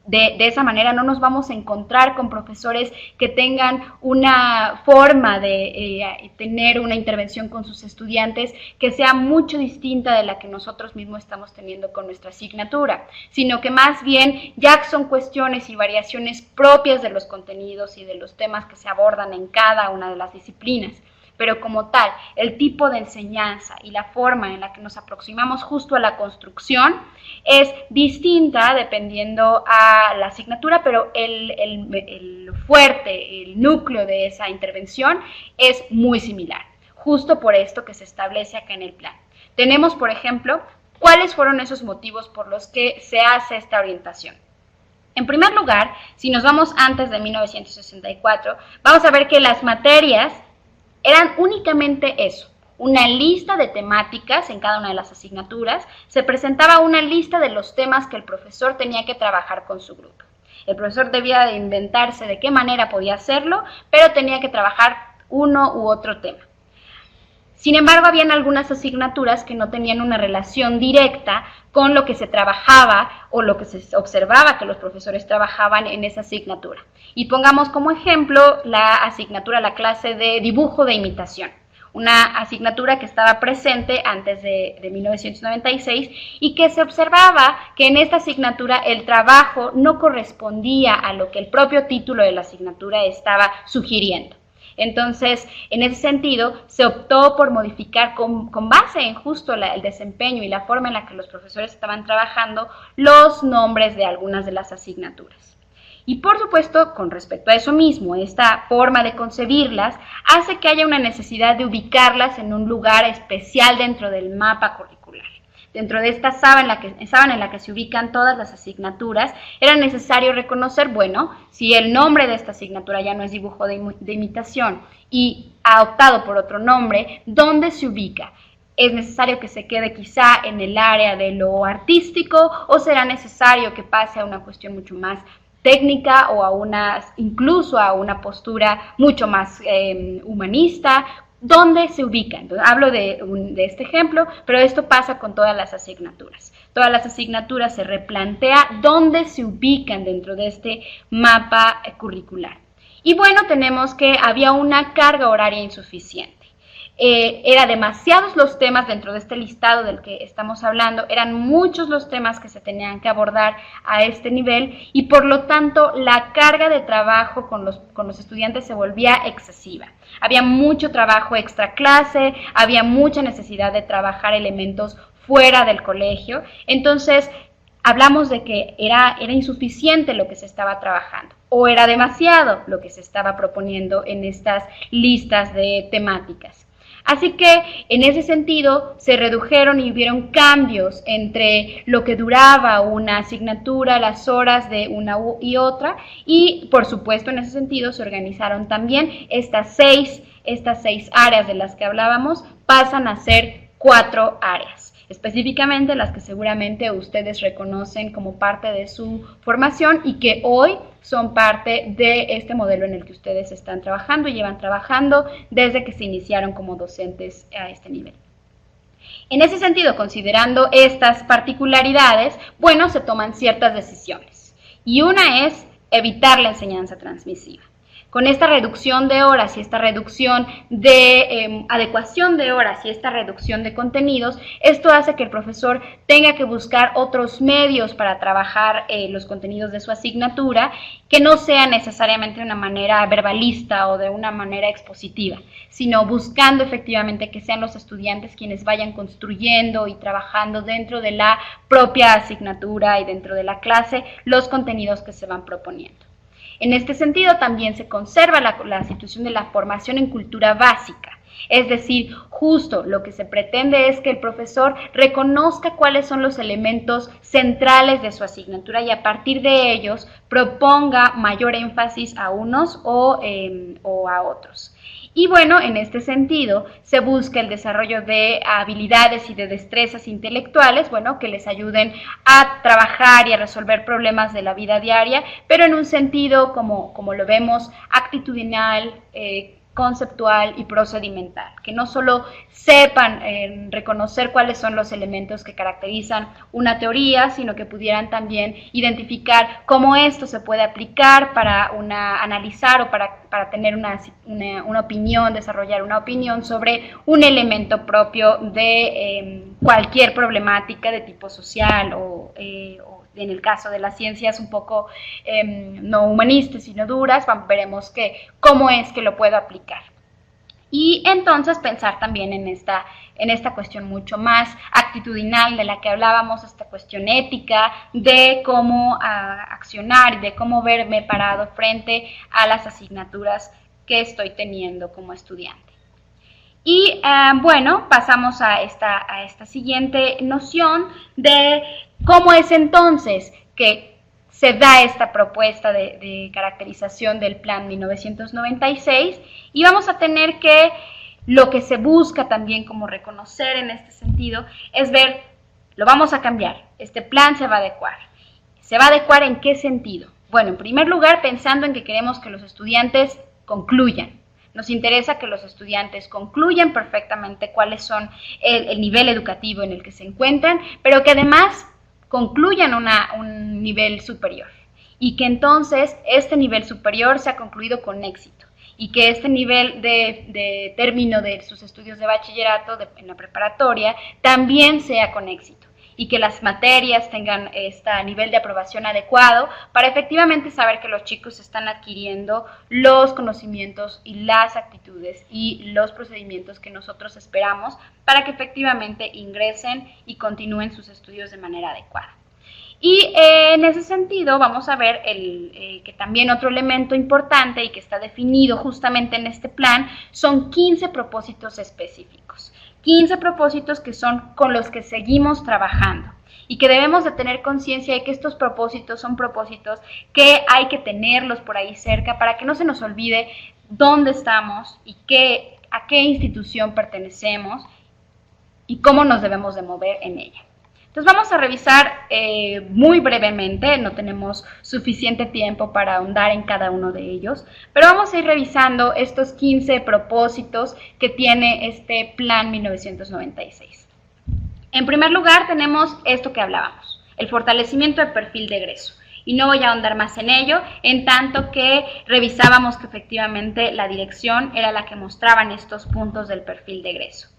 De esa manera no nos vamos a encontrar con profesores que tengan una forma de tener una intervención con sus estudiantes que sea mucho distinta de la que nosotros mismos estamos teniendo con nuestra asignatura, sino que más bien ya son cuestiones y variaciones propias de los contenidos y de los temas que se abordan en cada una de las disciplinas. Pero como tal, el tipo de enseñanza y la forma en la que nos aproximamos justo a la construcción es distinta dependiendo a la asignatura, pero el fuerte, el núcleo de esa intervención es muy similar, justo por esto que se establece acá en el plan. Tenemos, por ejemplo, cuáles fueron esos motivos por los que se hace esta orientación. En primer lugar, si nos vamos antes de 1964, vamos a ver que las materias eran únicamente eso, una lista de temáticas en cada una de las asignaturas, se presentaba una lista de los temas que el profesor tenía que trabajar con su grupo. El profesor debía de inventarse de qué manera podía hacerlo, pero tenía que trabajar uno u otro tema. Sin embargo, habían algunas asignaturas que no tenían una relación directa con lo que se trabajaba o lo que se observaba que los profesores trabajaban en esa asignatura. Y pongamos como ejemplo la asignatura, la clase de dibujo de imitación, una asignatura que estaba presente antes de 1996 y que se observaba que en esta asignatura el trabajo no correspondía a lo que el propio título de la asignatura estaba sugiriendo. Entonces, en ese sentido, se optó por modificar con base en justo el desempeño y la forma en la que los profesores estaban trabajando los nombres de algunas de las asignaturas. Y por supuesto, con respecto a eso mismo, esta forma de concebirlas hace que haya una necesidad de ubicarlas en un lugar especial dentro del mapa curricular. Dentro de esta sábana en la que se ubican todas las asignaturas, era necesario reconocer, bueno, si el nombre de esta asignatura ya no es dibujo de imitación y ha optado por otro nombre, ¿dónde se ubica? ¿Es necesario que se quede quizá en el área de lo artístico o será necesario que pase a una cuestión mucho más técnica o incluso a una postura mucho más humanista? ¿Dónde se ubica? Entonces, hablo de este ejemplo, pero esto pasa con todas las asignaturas. Todas las asignaturas se replantea dónde se ubican dentro de este mapa curricular. Y bueno, tenemos que había una carga horaria insuficiente. Eran demasiados los temas dentro de este listado del que estamos hablando, eran muchos los temas que se tenían que abordar a este nivel y por lo tanto la carga de trabajo con los estudiantes se volvía excesiva. Había mucho trabajo extra clase, había mucha necesidad de trabajar elementos fuera del colegio, entonces hablamos de que era insuficiente lo que se estaba trabajando o era demasiado lo que se estaba proponiendo en estas listas de temáticas. Así que en ese sentido se redujeron y hubieron cambios entre lo que duraba una asignatura, las horas de una y otra y por supuesto en ese sentido se organizaron también estas seis áreas de las que hablábamos pasan a ser 4 áreas. Específicamente las que seguramente ustedes reconocen como parte de su formación y que hoy son parte de este modelo en el que ustedes están trabajando y llevan trabajando desde que se iniciaron como docentes a este nivel. En ese sentido, considerando estas particularidades, bueno, se toman ciertas decisiones y una es evitar la enseñanza transmisiva. Con esta reducción de horas y esta reducción de adecuación de horas y esta reducción de contenidos, esto hace que el profesor tenga que buscar otros medios para trabajar los contenidos de su asignatura que no sea necesariamente de una manera verbalista o de una manera expositiva, sino buscando efectivamente que sean los estudiantes quienes vayan construyendo y trabajando dentro de la propia asignatura y dentro de la clase los contenidos que se van proponiendo. En este sentido, también se conserva la situación de la formación en cultura básica, es decir, justo lo que se pretende es que el profesor reconozca cuáles son los elementos centrales de su asignatura y a partir de ellos proponga mayor énfasis a unos o a otros. Y bueno, en este sentido, se busca el desarrollo de habilidades y de destrezas intelectuales, bueno, que les ayuden a trabajar y a resolver problemas de la vida diaria, pero en un sentido, como lo vemos, actitudinal, conceptual y procedimental, que no solo sepan reconocer cuáles son los elementos que caracterizan una teoría, sino que pudieran también identificar cómo esto se puede aplicar para analizar o para tener una opinión, desarrollar una opinión sobre un elemento propio de cualquier problemática de tipo social o en el caso de las ciencias un poco no humanistas, sino duras, veremos cómo es que lo puedo aplicar. Y entonces pensar también en esta cuestión mucho más actitudinal de la que hablábamos, esta cuestión ética de cómo accionar y de cómo verme parado frente a las asignaturas que estoy teniendo como estudiante. Y bueno, pasamos a esta siguiente noción de cómo es entonces que se da esta propuesta de caracterización del Plan 1996 y vamos a tener que lo que se busca también como reconocer en este sentido es ver, lo vamos a cambiar, este plan se va a adecuar. ¿Se va a adecuar en qué sentido? Bueno, en primer lugar, pensando en que queremos que los estudiantes concluyan. Nos interesa que los estudiantes concluyan perfectamente cuáles son el nivel educativo en el que se encuentran, pero que además concluyan un nivel superior y que entonces este nivel superior sea concluido con éxito y que este nivel de término de sus estudios de bachillerato en la preparatoria también sea con éxito y que las materias tengan este nivel de aprobación adecuado para efectivamente saber que los chicos están adquiriendo los conocimientos y las actitudes y los procedimientos que nosotros esperamos para que efectivamente ingresen y continúen sus estudios de manera adecuada. Y en ese sentido vamos a ver que también otro elemento importante y que está definido justamente en este plan son 15 propósitos específicos. 15 propósitos que son con los que seguimos trabajando y que debemos de tener conciencia de que estos propósitos son propósitos que hay que tenerlos por ahí cerca para que no se nos olvide dónde estamos y a qué institución pertenecemos y cómo nos debemos de mover en ella. Entonces vamos a revisar muy brevemente, no tenemos suficiente tiempo para ahondar en cada uno de ellos, pero vamos a ir revisando estos 15 propósitos que tiene este Plan 1996. En primer lugar tenemos esto que hablábamos, el fortalecimiento del perfil de egreso. Y no voy a ahondar más en ello, en tanto que revisábamos que efectivamente la dirección era la que mostraban estos puntos del perfil de egreso.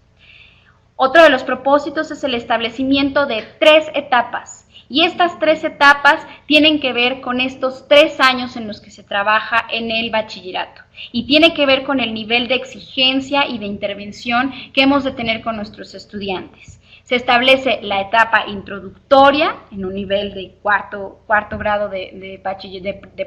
Otro de los propósitos es el establecimiento de 3 etapas y estas 3 etapas tienen que ver con estos 3 años en los que se trabaja en el bachillerato y tiene que ver con el nivel de exigencia y de intervención que hemos de tener con nuestros estudiantes. Se establece la etapa introductoria en un nivel de cuarto grado de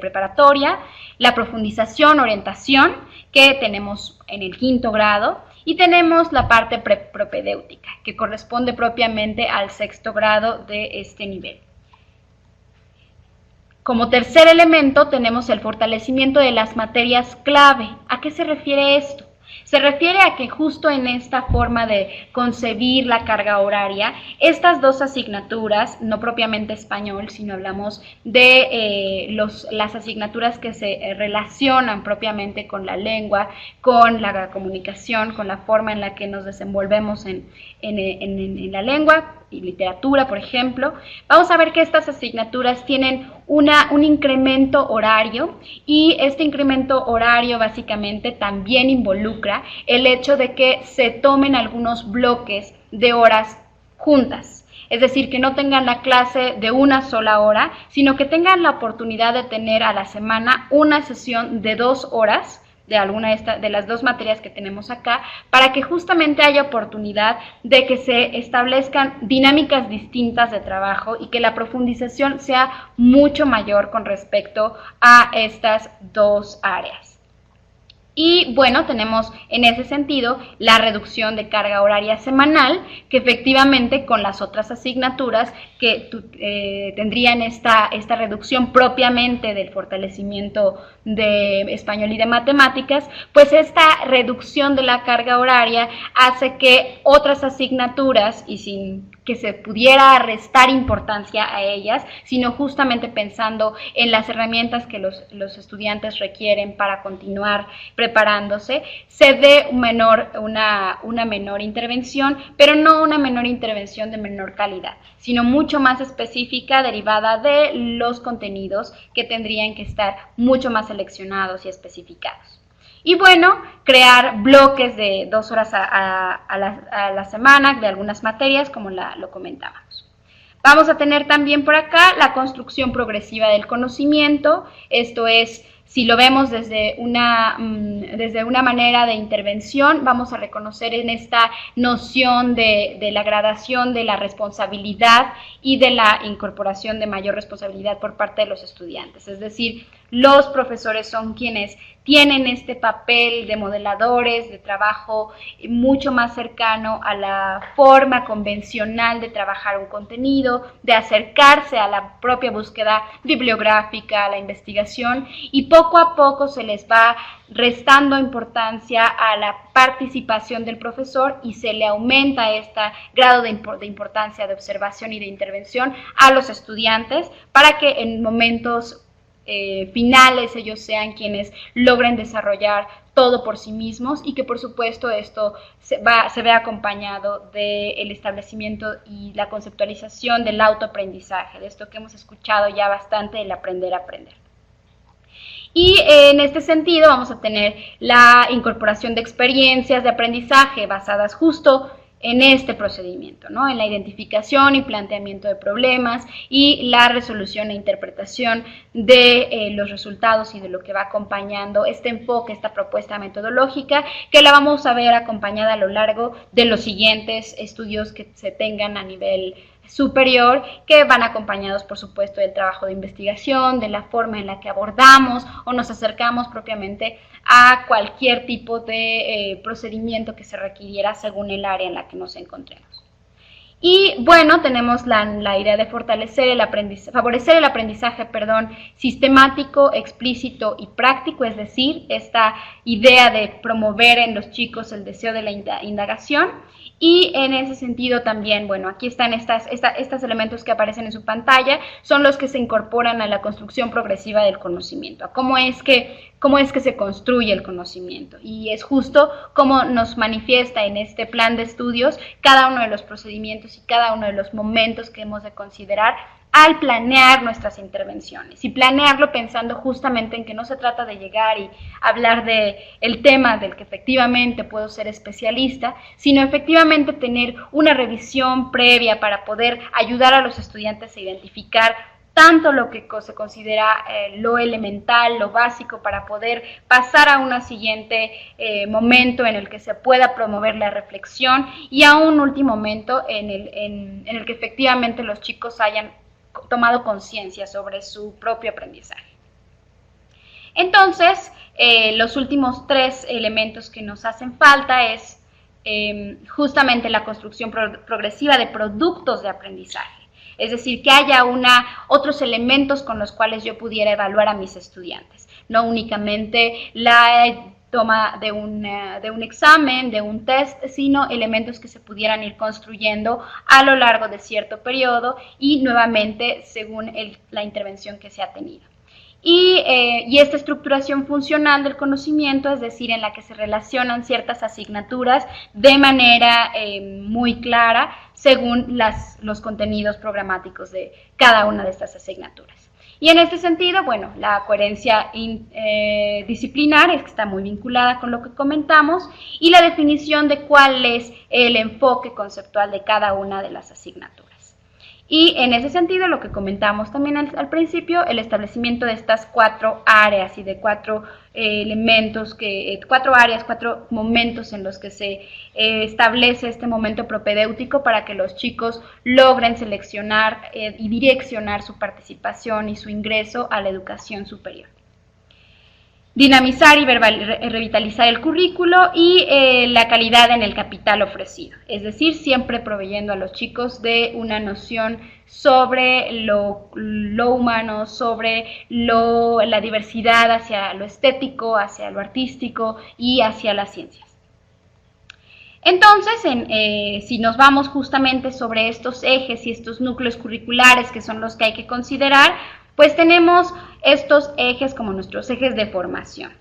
preparatoria, la profundización, orientación que tenemos en el 5º grado, y tenemos la parte propedéutica, que corresponde propiamente al 6º grado de este nivel. Como tercer elemento tenemos el fortalecimiento de las materias clave. ¿A qué se refiere esto? Se refiere a que justo en esta forma de concebir la carga horaria, estas 2 asignaturas, no propiamente español, sino hablamos de las asignaturas que se relacionan propiamente con la lengua, con la comunicación, con la forma en la que nos desenvolvemos en la lengua, y literatura, por ejemplo, vamos a ver que estas asignaturas tienen un incremento horario, y este incremento horario básicamente también involucra el hecho de que se tomen algunos bloques de horas juntas. Es decir, que no tengan la clase de una sola hora, sino que tengan la oportunidad de tener a la semana una sesión de 2 horas de alguna de las 2 materias que tenemos acá, para que justamente haya oportunidad de que se establezcan dinámicas distintas de trabajo y que la profundización sea mucho mayor con respecto a estas 2 áreas. Y bueno, tenemos en ese sentido la reducción de carga horaria semanal, que efectivamente con las otras asignaturas que tendrían esta reducción propiamente del fortalecimiento de español y de matemáticas, pues esta reducción de la carga horaria hace que otras asignaturas, y sin que se pudiera restar importancia a ellas, sino justamente pensando en las herramientas que los estudiantes requieren para continuar preparándose, se dé una menor intervención, pero no una menor intervención de menor calidad, sino mucho más específica, derivada de los contenidos que tendrían que estar mucho más seleccionados y especificados. Y bueno, crear bloques de 2 horas a la semana de algunas materias, como lo comentábamos. Vamos a tener también por acá la construcción progresiva del conocimiento. Esto es, si lo vemos desde una manera de intervención, vamos a reconocer en esta noción de la gradación de la responsabilidad y de la incorporación de mayor responsabilidad por parte de los estudiantes. Es decir, los profesores son quienes tienen este papel de modeladores, de trabajo mucho más cercano a la forma convencional de trabajar un contenido, de acercarse a la propia búsqueda bibliográfica, a la investigación, y poco a poco se les va restando importancia a la participación del profesor y se le aumenta este grado de importancia de observación y de intervención a los estudiantes, para que en momentos finales ellos sean quienes logren desarrollar todo por sí mismos, y que por supuesto esto se ve acompañado del establecimiento y la conceptualización del autoaprendizaje, de esto que hemos escuchado ya bastante, el aprender a aprender. Y en este sentido vamos a tener la incorporación de experiencias de aprendizaje basadas justo en este procedimiento, ¿no? En la identificación y planteamiento de problemas y la resolución e interpretación de los resultados y de lo que va acompañando este enfoque, esta propuesta metodológica, que la vamos a ver acompañada a lo largo de los siguientes estudios que se tengan a nivel superior, que van acompañados, por supuesto, del trabajo de investigación, de la forma en la que abordamos o nos acercamos propiamente a cualquier tipo de procedimiento que se requiriera según el área en la que nos encontremos. Y bueno, tenemos la idea de favorecer el aprendizaje sistemático, explícito y práctico, es decir, esta idea de promover en los chicos el deseo de la indagación. Y en ese sentido también, bueno, aquí están estos elementos que aparecen en su pantalla, son los que se incorporan a la construcción progresiva del conocimiento, a cómo es que se construye el conocimiento. Y es justo como nos manifiesta en este plan de estudios cada uno de los procedimientos y cada uno de los momentos que hemos de considerar al planear nuestras intervenciones, y planearlo pensando justamente en que no se trata de llegar y hablar del tema del que efectivamente puedo ser especialista, sino efectivamente tener una revisión previa para poder ayudar a los estudiantes a identificar tanto lo que se considera lo elemental, lo básico, para poder pasar a un siguiente momento en el que se pueda promover la reflexión, y a un último momento en el que efectivamente los chicos hayan tomado conciencia sobre su propio aprendizaje. Entonces, los últimos 3 elementos que nos hacen falta es justamente la construcción progresiva de productos de aprendizaje. Es decir, que haya otros elementos con los cuales yo pudiera evaluar a mis estudiantes, no únicamente la toma de un examen, de un test, sino elementos que se pudieran ir construyendo a lo largo de cierto periodo y nuevamente según la intervención que se ha tenido. Y esta estructuración funcional del conocimiento, es decir, en la que se relacionan ciertas asignaturas de manera muy clara según los contenidos programáticos de cada una de estas asignaturas. Y en este sentido, bueno, la coherencia disciplinar está muy vinculada con lo que comentamos y la definición de cuál es el enfoque conceptual de cada una de las asignaturas. Y en ese sentido, lo que comentamos también al principio, el establecimiento de estas 4 áreas y de 4 elementos, 4 áreas, 4 momentos en los que se establece este momento propedéutico para que los chicos logren seleccionar y direccionar su participación y su ingreso a la educación superior. Dinamizar y revitalizar el currículo y la calidad en el capital ofrecido, es decir, siempre proveyendo a los chicos de una noción sobre lo humano, sobre la diversidad hacia lo estético, hacia lo artístico y hacia las ciencias. Entonces, si nos vamos justamente sobre estos ejes y estos núcleos curriculares que son los que hay que considerar, pues tenemos estos ejes como nuestros ejes de formación.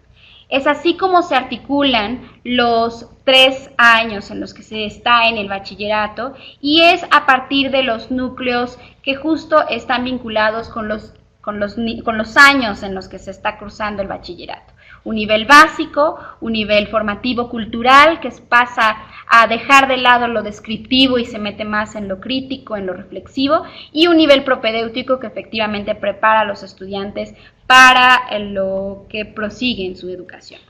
Es así como se articulan los 3 años en los que se está en el bachillerato y es a partir de los núcleos que justo están vinculados con los años en los que se está cursando el bachillerato. Un nivel básico, un nivel formativo cultural que pasa a dejar de lado lo descriptivo y se mete más en lo crítico, en lo reflexivo, y un nivel propedéutico que efectivamente prepara a los estudiantes para lo que prosigue en su educación.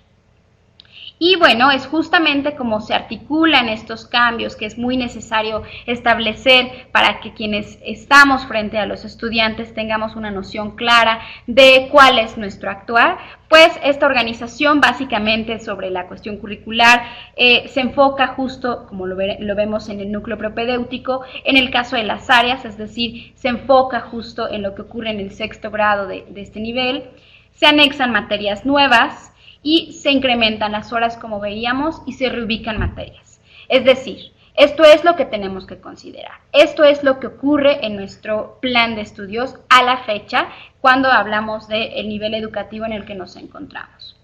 Y bueno, es justamente como se articulan estos cambios que es muy necesario establecer para que quienes estamos frente a los estudiantes tengamos una noción clara de cuál es nuestro actuar. Pues esta organización básicamente sobre la cuestión curricular se enfoca justo, como lo vemos en el núcleo propedéutico, en el caso de las áreas, es decir, se enfoca justo en lo que ocurre en el 6º grado de este nivel, se anexan materias nuevas, y se incrementan las horas como veíamos y se reubican materias. Es decir, esto es lo que tenemos que considerar. Esto es lo que ocurre en nuestro plan de estudios a la fecha cuando hablamos del nivel educativo en el que nos encontramos.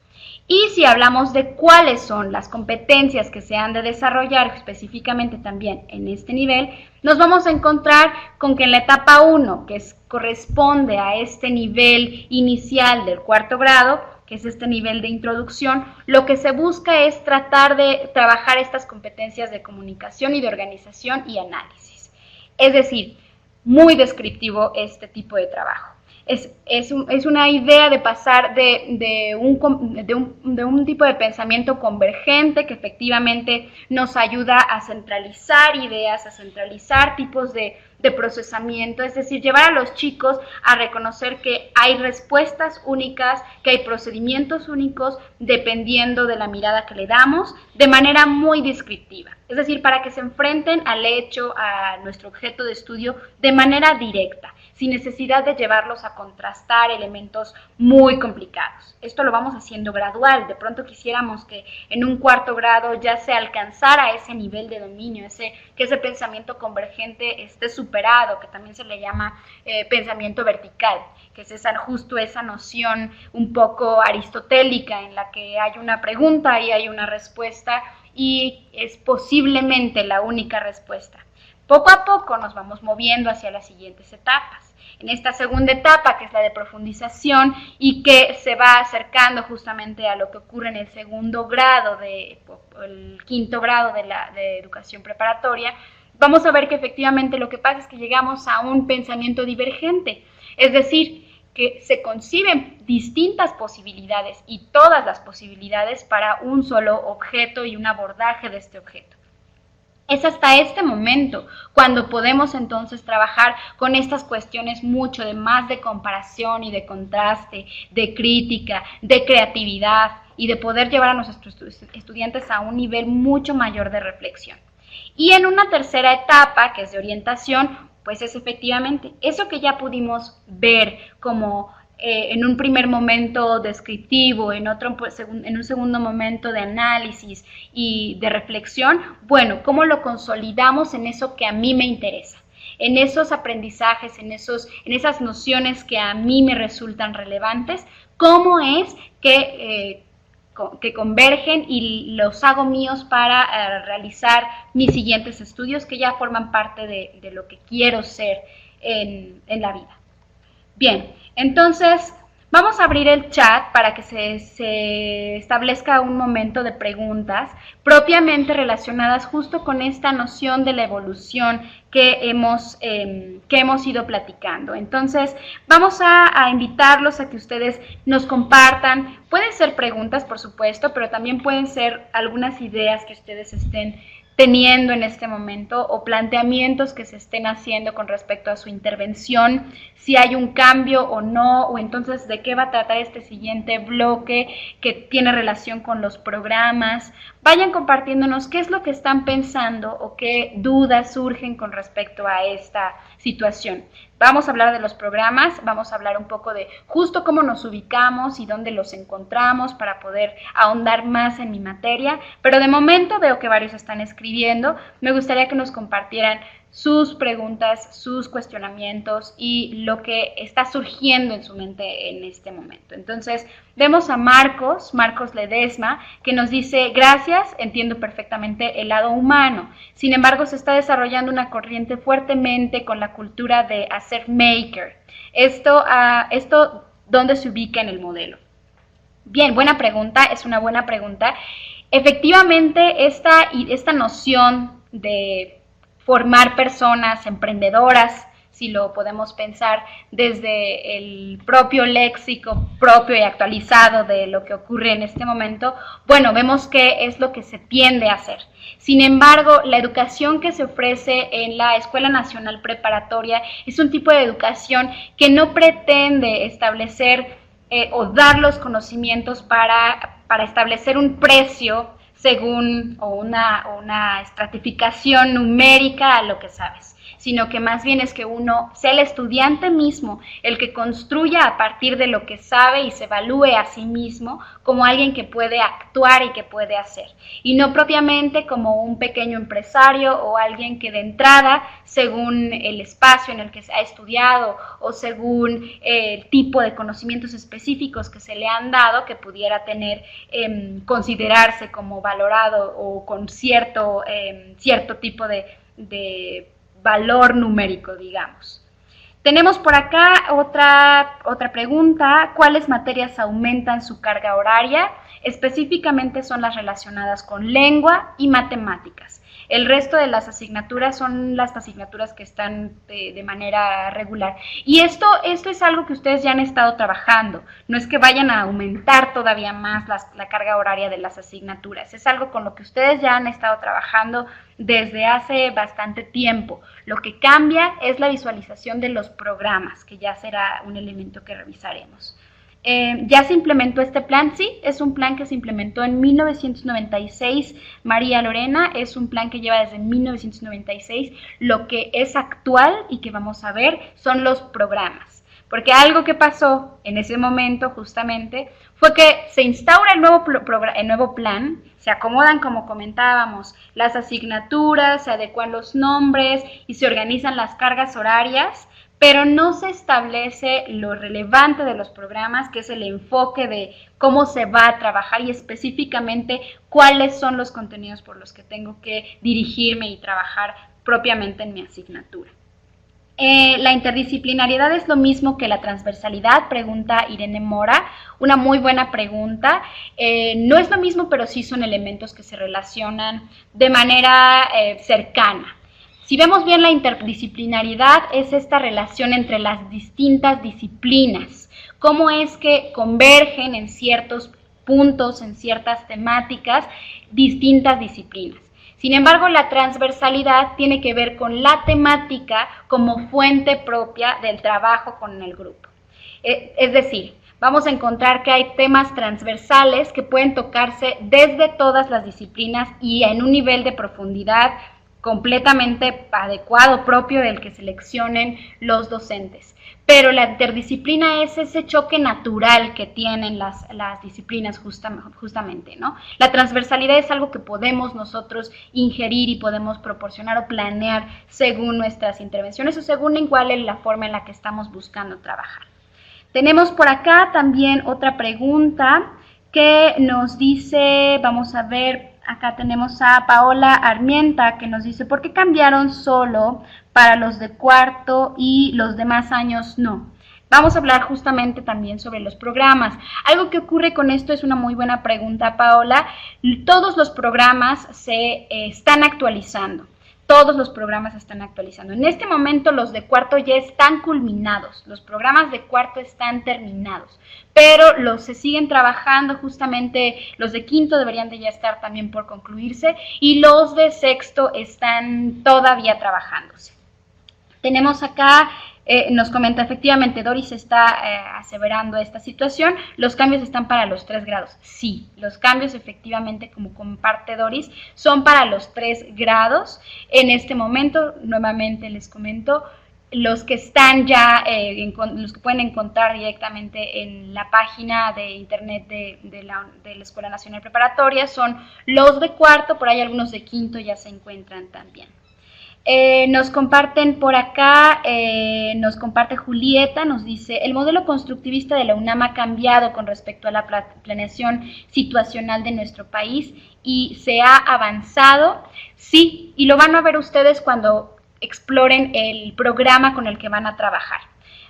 Y si hablamos de cuáles son las competencias que se han de desarrollar específicamente también en este nivel, nos vamos a encontrar con que en la etapa 1, que corresponde a este nivel inicial del 4º grado, que es este nivel de introducción, lo que se busca es tratar de trabajar estas competencias de comunicación y de organización y análisis. Es decir, muy descriptivo este tipo de trabajo. Es una idea de pasar de un tipo de pensamiento convergente que efectivamente nos ayuda a centralizar ideas, a centralizar tipos de procesamiento, es decir, llevar a los chicos a reconocer que hay respuestas únicas, que hay procedimientos únicos dependiendo de la mirada que le damos, de manera muy descriptiva. Es decir, para que se enfrenten al hecho, a nuestro objeto de estudio de manera directa, sin necesidad de llevarlos a contrastar elementos muy complicados. Esto lo vamos haciendo gradual. De pronto quisiéramos que en un 4º grado ya se alcanzara ese nivel de dominio, que ese pensamiento convergente esté superado, que también se le llama pensamiento vertical, que es justo esa noción un poco aristotélica en la que hay una pregunta y hay una respuesta y es posiblemente la única respuesta. Poco a poco nos vamos moviendo hacia las siguientes etapas. En esta segunda etapa, que es la de profundización y que se va acercando justamente a lo que ocurre en el 2º grado, el 5º grado de educación preparatoria, vamos a ver que efectivamente lo que pasa es que llegamos a un pensamiento divergente, es decir, que se conciben distintas posibilidades y todas las posibilidades para un solo objeto y un abordaje de este objeto. Es hasta este momento cuando podemos entonces trabajar con estas cuestiones mucho más de comparación y de contraste, de crítica, de creatividad y de poder llevar a nuestros estudiantes a un nivel mucho mayor de reflexión. Y en una tercera etapa, que es de orientación, pues es efectivamente eso que ya pudimos ver como en un primer momento descriptivo, en un segundo momento de análisis y de reflexión, bueno, ¿cómo lo consolidamos en eso que a mí me interesa? en esos aprendizajes, en esas nociones que a mí me resultan relevantes, cómo es que convergen y los hago míos para realizar mis siguientes estudios que ya forman parte de lo que quiero ser en la vida. Bien, entonces vamos a abrir el chat para que se establezca un momento de preguntas propiamente relacionadas justo con esta noción de la evolución que hemos ido platicando. Entonces, vamos a invitarlos a que ustedes nos compartan. Pueden ser preguntas, por supuesto, pero también pueden ser algunas ideas que ustedes estén teniendo en este momento o planteamientos que se estén haciendo con respecto a su intervención, si hay un cambio o no, o entonces de qué va a tratar este siguiente bloque que tiene relación con los programas. Vayan compartiéndonos qué es lo que están pensando o qué dudas surgen con respecto a esta situación. Vamos a hablar de los programas, vamos a hablar un poco de justo cómo nos ubicamos y dónde los encontramos para poder ahondar más en mi materia, pero de momento veo que varios están escribiendo. Me gustaría que nos compartieran sus preguntas, sus cuestionamientos y lo que está surgiendo en su mente en este momento. Entonces, vemos a Marcos Ledesma, que nos dice: gracias, entiendo perfectamente el lado humano. Sin embargo, se está desarrollando una corriente fuertemente con la cultura de hacer maker. Esto ¿dónde se ubica en el modelo? Bien, buena pregunta, es una buena pregunta. Efectivamente, esta noción de formar personas emprendedoras, si lo podemos pensar desde el propio léxico propio y actualizado de lo que ocurre en este momento, bueno, vemos que es lo que se tiende a hacer. Sin embargo, la educación que se ofrece en la Escuela Nacional Preparatoria es un tipo de educación que no pretende establecer o dar los conocimientos para establecer un precio según o una estratificación numérica a lo que sabes, sino que más bien es que uno sea el estudiante mismo el que construya a partir de lo que sabe y se evalúe a sí mismo como alguien que puede actuar y que puede hacer, y no propiamente como un pequeño empresario o alguien que de entrada, según el espacio en el que se ha estudiado o según el tipo de conocimientos específicos que se le han dado, que pudiera tener, considerarse como valorado o con cierto tipo de valor numérico, digamos. Tenemos por acá otra pregunta: ¿cuáles materias aumentan su carga horaria? Específicamente son las relacionadas con lengua y matemáticas. El resto de las asignaturas son las asignaturas que están de manera regular. Y esto es algo que ustedes ya han estado trabajando. No es que vayan a aumentar todavía más la carga horaria de las asignaturas. Es algo con lo que ustedes ya han estado trabajando desde hace bastante tiempo. Lo que cambia es la visualización de los programas, que ya será un elemento que revisaremos. Ya se implementó este plan, sí, es un plan que se implementó en 1996, María Lorena, es un plan que lleva desde 1996, lo que es actual y que vamos a ver son los programas, porque algo que pasó en ese momento justamente fue que se instaura el nuevo plan, se acomodan, como comentábamos, las asignaturas, se adecuan los nombres y se organizan las cargas horarias, pero no se establece lo relevante de los programas, que es el enfoque de cómo se va a trabajar y específicamente cuáles son los contenidos por los que tengo que dirigirme y trabajar propiamente en mi asignatura. ¿La interdisciplinariedad es lo mismo que la transversalidad?, pregunta Irene Mora. Una muy buena pregunta. No es lo mismo, pero sí son elementos que se relacionan de manera cercana. Si vemos bien, la interdisciplinariedad es esta relación entre las distintas disciplinas, cómo es que convergen en ciertos puntos, en ciertas temáticas, distintas disciplinas. Sin embargo, la transversalidad tiene que ver con la temática como fuente propia del trabajo con el grupo. Es decir, vamos a encontrar que hay temas transversales que pueden tocarse desde todas las disciplinas y en un nivel de profundidad completamente adecuado, propio del que seleccionen los docentes. pero la interdisciplina es ese choque natural que tienen las disciplinas justamente, ¿no? La transversalidad es algo que podemos nosotros ingerir y podemos proporcionar o planear según nuestras intervenciones o según igual en la forma en la que estamos buscando trabajar. Tenemos por acá también otra pregunta que nos dice, vamos a ver, acá tenemos a Paola Armienta que nos dice, ¿por qué cambiaron solo para los de cuarto y los demás años no? Vamos a hablar justamente también sobre los programas. Algo que ocurre con esto es una muy buena pregunta, Paola. Todos los programas se están actualizando. Todos los programas se están actualizando. En este momento los de cuarto ya están culminados, los programas de cuarto están terminados, pero se siguen trabajando, justamente los de quinto deberían de ya estar también por concluirse y los de sexto están todavía trabajándose. Tenemos acá, nos comenta efectivamente, Doris está aseverando esta situación, los cambios están para los 3 grados. Sí, los cambios efectivamente, como comparte Doris, son para los 3 grados. En este momento, nuevamente les comento, los que están ya, los que pueden encontrar directamente en la página de internet de la Escuela Nacional Preparatoria son los de cuarto, por ahí algunos de quinto ya se encuentran también. Nos comparten por acá, nos comparte Julieta, nos dice, el modelo constructivista de la UNAM ha cambiado con respecto a la planeación situacional de nuestro país y se ha avanzado. Sí, y lo van a ver ustedes cuando exploren el programa con el que van a trabajar.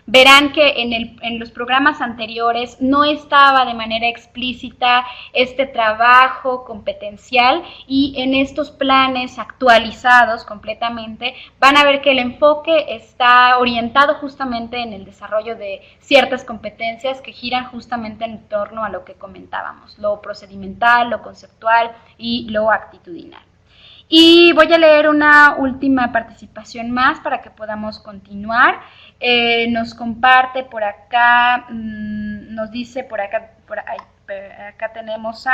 Verán que en los programas anteriores no estaba de manera explícita este trabajo competencial y en estos planes actualizados completamente van a ver que el enfoque está orientado justamente en el desarrollo de ciertas competencias que giran justamente en torno a lo que comentábamos, lo procedimental, lo conceptual y lo actitudinal. Y voy a leer una última participación más para que podamos continuar. Nos comparte por acá, nos dice por acá tenemos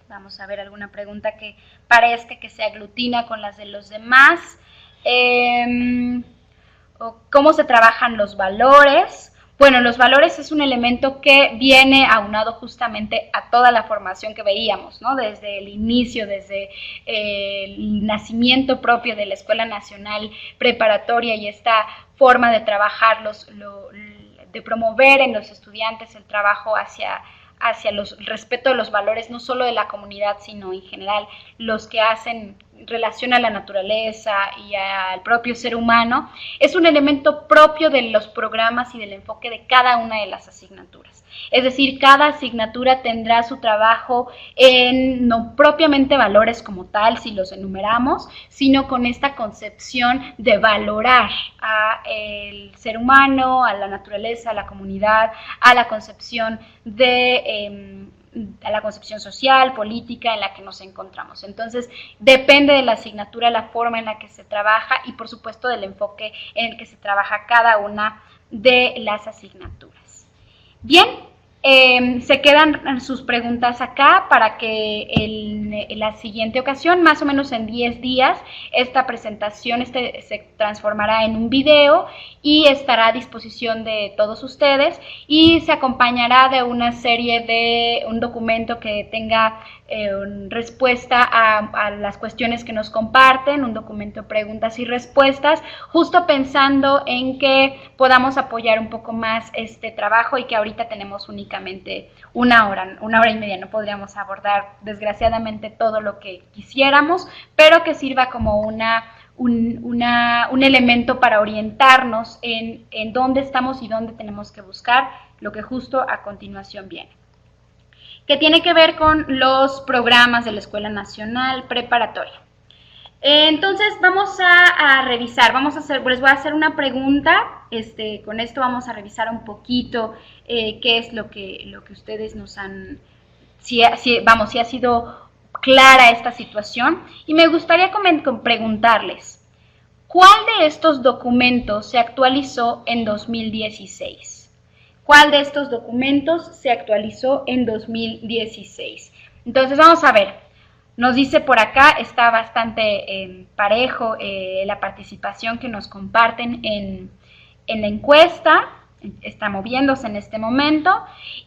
vamos a ver alguna pregunta que parezca que se aglutina con las de los demás. ¿Cómo se trabajan los valores? Bueno, los valores es un elemento que viene aunado justamente a toda la formación que veíamos, ¿no? Desde el inicio, desde el nacimiento propio de la Escuela Nacional Preparatoria y esta forma de trabajar, de promover en los estudiantes el trabajo hacia el respeto de los valores, no solo de la comunidad, sino en general los que hacen relación a la naturaleza y al propio ser humano, es un elemento propio de los programas y del enfoque de cada una de las asignaturas. Es decir, cada asignatura tendrá su trabajo en no propiamente valores como tal, si los enumeramos, sino con esta concepción de valorar al ser humano, a la naturaleza, a la comunidad, a la concepción a la concepción social, política en la que nos encontramos. Entonces, depende de la asignatura, la forma en la que se trabaja y, por supuesto, del enfoque en el que se trabaja cada una de las asignaturas. Bien, se quedan sus preguntas acá para que en la siguiente ocasión, más o menos en 10 días, esta presentación se transformará en un video y estará a disposición de todos ustedes y se acompañará de una serie de un documento que tenga respuesta a las cuestiones que nos comparten, un documento de preguntas y respuestas, justo pensando en que podamos apoyar un poco más este trabajo y que ahorita tenemos únicamente una hora y media, no podríamos abordar desgraciadamente todo lo que quisiéramos, pero que sirva como un elemento para orientarnos en dónde estamos y dónde tenemos que buscar lo que justo a continuación viene, que tiene que ver con los programas de la Escuela Nacional Preparatoria. Entonces vamos a revisar, les voy a hacer una pregunta, con esto vamos a revisar un poquito qué es lo que ustedes nos han, si ha sido clara esta situación, y me gustaría preguntarles, ¿cuál de estos documentos se actualizó en 2016? ¿Cuál de estos documentos se actualizó en 2016? Entonces vamos a ver, nos dice por acá, está bastante parejo la participación que nos comparten en la encuesta, está moviéndose en este momento,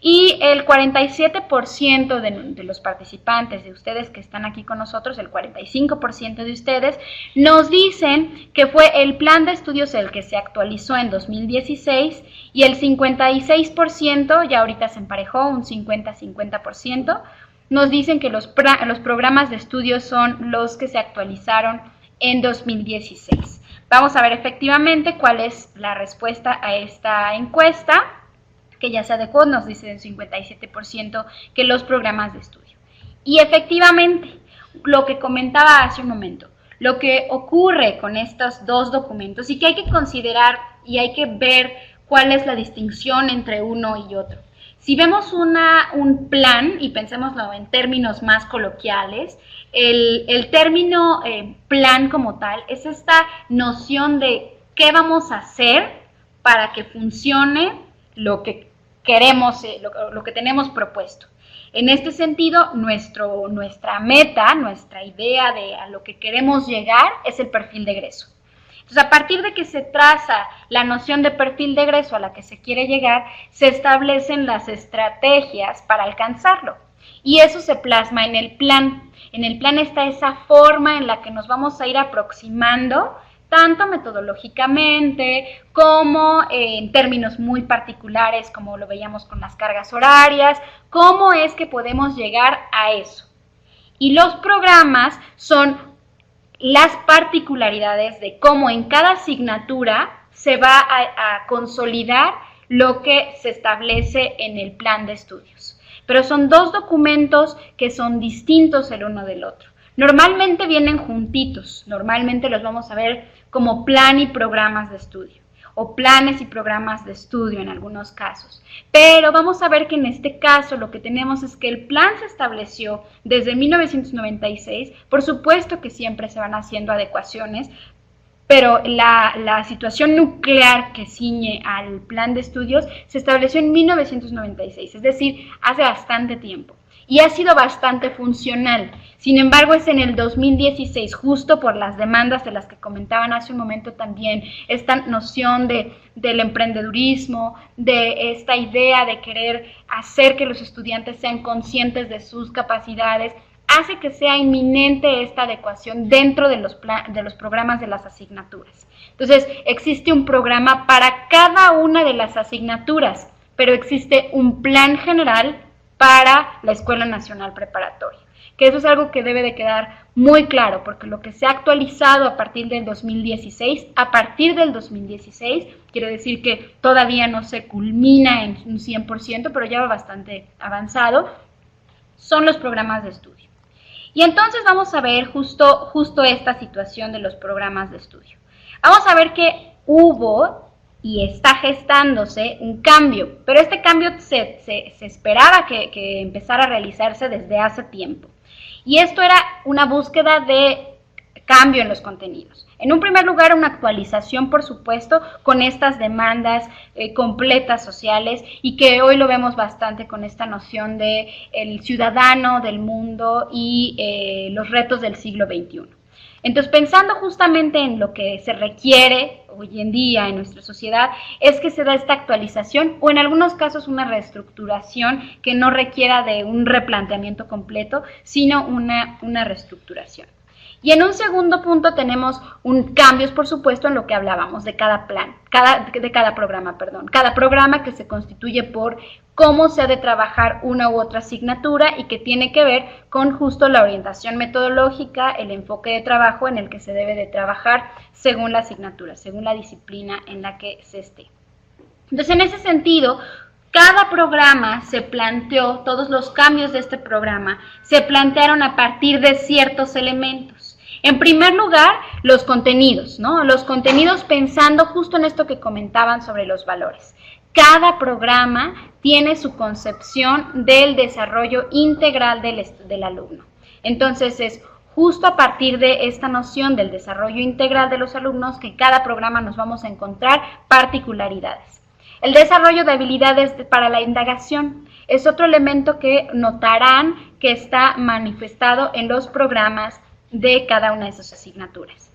y el 47% de los participantes, de ustedes que están aquí con nosotros, el 45% de ustedes, nos dicen que fue el plan de estudios el que se actualizó en 2016, y el 56%, ya ahorita se emparejó, un 50-50%, nos dicen que los programas de estudios son los que se actualizaron en 2016. Vamos a ver efectivamente cuál es la respuesta a esta encuesta, que ya se adecuó, nos dice el 57% que los programas de estudio. Y efectivamente, lo que comentaba hace un momento, lo que ocurre con estos dos documentos y que hay que considerar y hay que ver cuál es la distinción entre uno y otro. Si vemos un plan, y pensémoslo en términos más coloquiales, el término plan como tal es esta noción de qué vamos a hacer para que funcione lo que queremos, lo que tenemos propuesto. En este sentido, nuestra meta, nuestra idea de a lo que queremos llegar es el perfil de egreso. Entonces, a partir de que se traza la noción de perfil de egreso a la que se quiere llegar, se establecen las estrategias para alcanzarlo. Y eso se plasma en el plan. En el plan está esa forma en la que nos vamos a ir aproximando, tanto metodológicamente como en términos muy particulares, como lo veíamos con las cargas horarias, cómo es que podemos llegar a eso. Y los programas son las particularidades de cómo en cada asignatura se va a consolidar lo que se establece en el plan de estudios. Pero son dos documentos que son distintos el uno del otro. Normalmente vienen juntitos, normalmente los vamos a ver como plan y programas de estudio, o planes y programas de estudio en algunos casos. Pero vamos a ver que en este caso lo que tenemos es que el plan se estableció desde 1996, por supuesto que siempre se van haciendo adecuaciones, pero la situación nuclear que ciñe al plan de estudios se estableció en 1996, es decir, hace bastante tiempo. Y ha sido bastante funcional. Sin embargo, es en el 2016, justo por las demandas de las que comentaban hace un momento también, esta noción del emprendedurismo, de esta idea de querer hacer que los estudiantes sean conscientes de sus capacidades, hace que sea inminente esta adecuación dentro de los programas de las asignaturas. Entonces, existe un programa para cada una de las asignaturas, pero existe un plan general para la Escuela Nacional Preparatoria, que eso es algo que debe de quedar muy claro, porque lo que se ha actualizado a partir del 2016, quiere decir que todavía no se culmina en un 100%, pero ya va bastante avanzado, son los programas de estudio. Y entonces vamos a ver justo esta situación de los programas de estudio. Vamos a ver que hubo y está gestándose un cambio, pero este cambio se esperaba que empezara a realizarse desde hace tiempo. Y esto era una búsqueda de cambio en los contenidos. En un primer lugar, una actualización, por supuesto, con estas demandas completas sociales, y que hoy lo vemos bastante con esta noción de el ciudadano del mundo y los retos del siglo XXI. Entonces, pensando justamente en lo que se requiere hoy en día en nuestra sociedad, es que se da esta actualización o en algunos casos una reestructuración que no requiera de un replanteamiento completo, sino una reestructuración. Y en un segundo punto tenemos cambios, por supuesto, en lo que hablábamos de cada programa. Cada programa que se constituye por cómo se ha de trabajar una u otra asignatura y que tiene que ver con justo la orientación metodológica, el enfoque de trabajo en el que se debe de trabajar según la asignatura, según la disciplina en la que se esté. Entonces, en ese sentido, cada programa se planteó, todos los cambios de este programa se plantearon a partir de ciertos elementos. En primer lugar, los contenidos, ¿no? Los contenidos pensando justo en esto que comentaban sobre los valores. Cada programa tiene su concepción del desarrollo integral del alumno. Entonces, es justo a partir de esta noción del desarrollo integral de los alumnos que en cada programa nos vamos a encontrar particularidades. El desarrollo de habilidades para la indagación es otro elemento que notarán que está manifestado en los programas de cada una de esas asignaturas.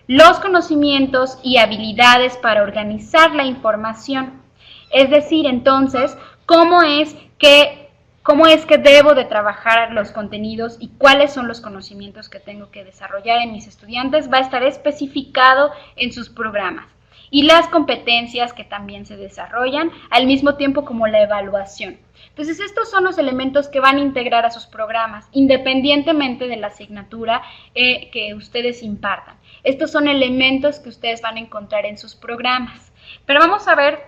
los conocimientos y habilidades para organizar la información. Es decir, entonces, ¿cómo es que debo de trabajar los contenidos y cuáles son los conocimientos que tengo que desarrollar en mis estudiantes? Va a estar especificado en sus programas. Y las competencias que también se desarrollan, al mismo tiempo como la evaluación. Entonces, estos son los elementos que van a integrar a sus programas, independientemente de la asignatura que ustedes impartan. Estos son elementos que ustedes van a encontrar en sus programas. Pero vamos a ver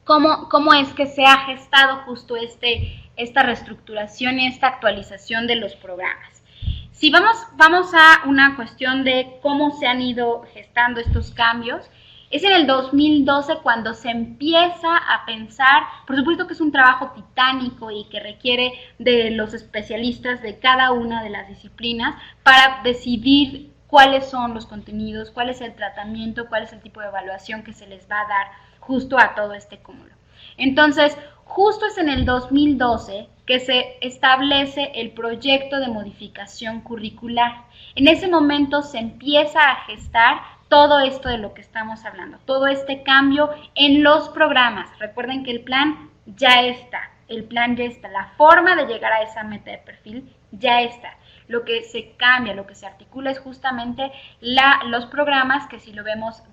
cómo es que se ha gestado justo esta reestructuración y esta actualización de los programas. Si vamos a una cuestión de cómo se han ido gestando estos cambios, es en el 2012 cuando se empieza a pensar, por supuesto que es un trabajo titánico y que requiere de los especialistas de cada una de las disciplinas para decidir cuáles son los contenidos, cuál es el tratamiento, cuál es el tipo de evaluación que se les va a dar justo a todo este cúmulo. Entonces, justo es en el 2012 que se establece el proyecto de modificación curricular. En ese momento se empieza a gestar todo esto de lo que estamos hablando, todo este cambio en los programas. Recuerden que el plan ya está, la forma de llegar a esa meta de perfil ya está. Lo que se cambia, lo que se articula es justamente los programas, que si lo vemos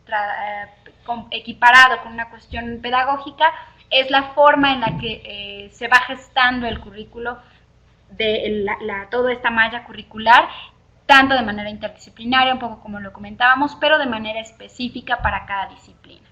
equiparado con una cuestión pedagógica, es la forma en la que se va gestando el currículo de toda esta malla curricular, tanto de manera interdisciplinaria, un poco como lo comentábamos, pero de manera específica para cada disciplina.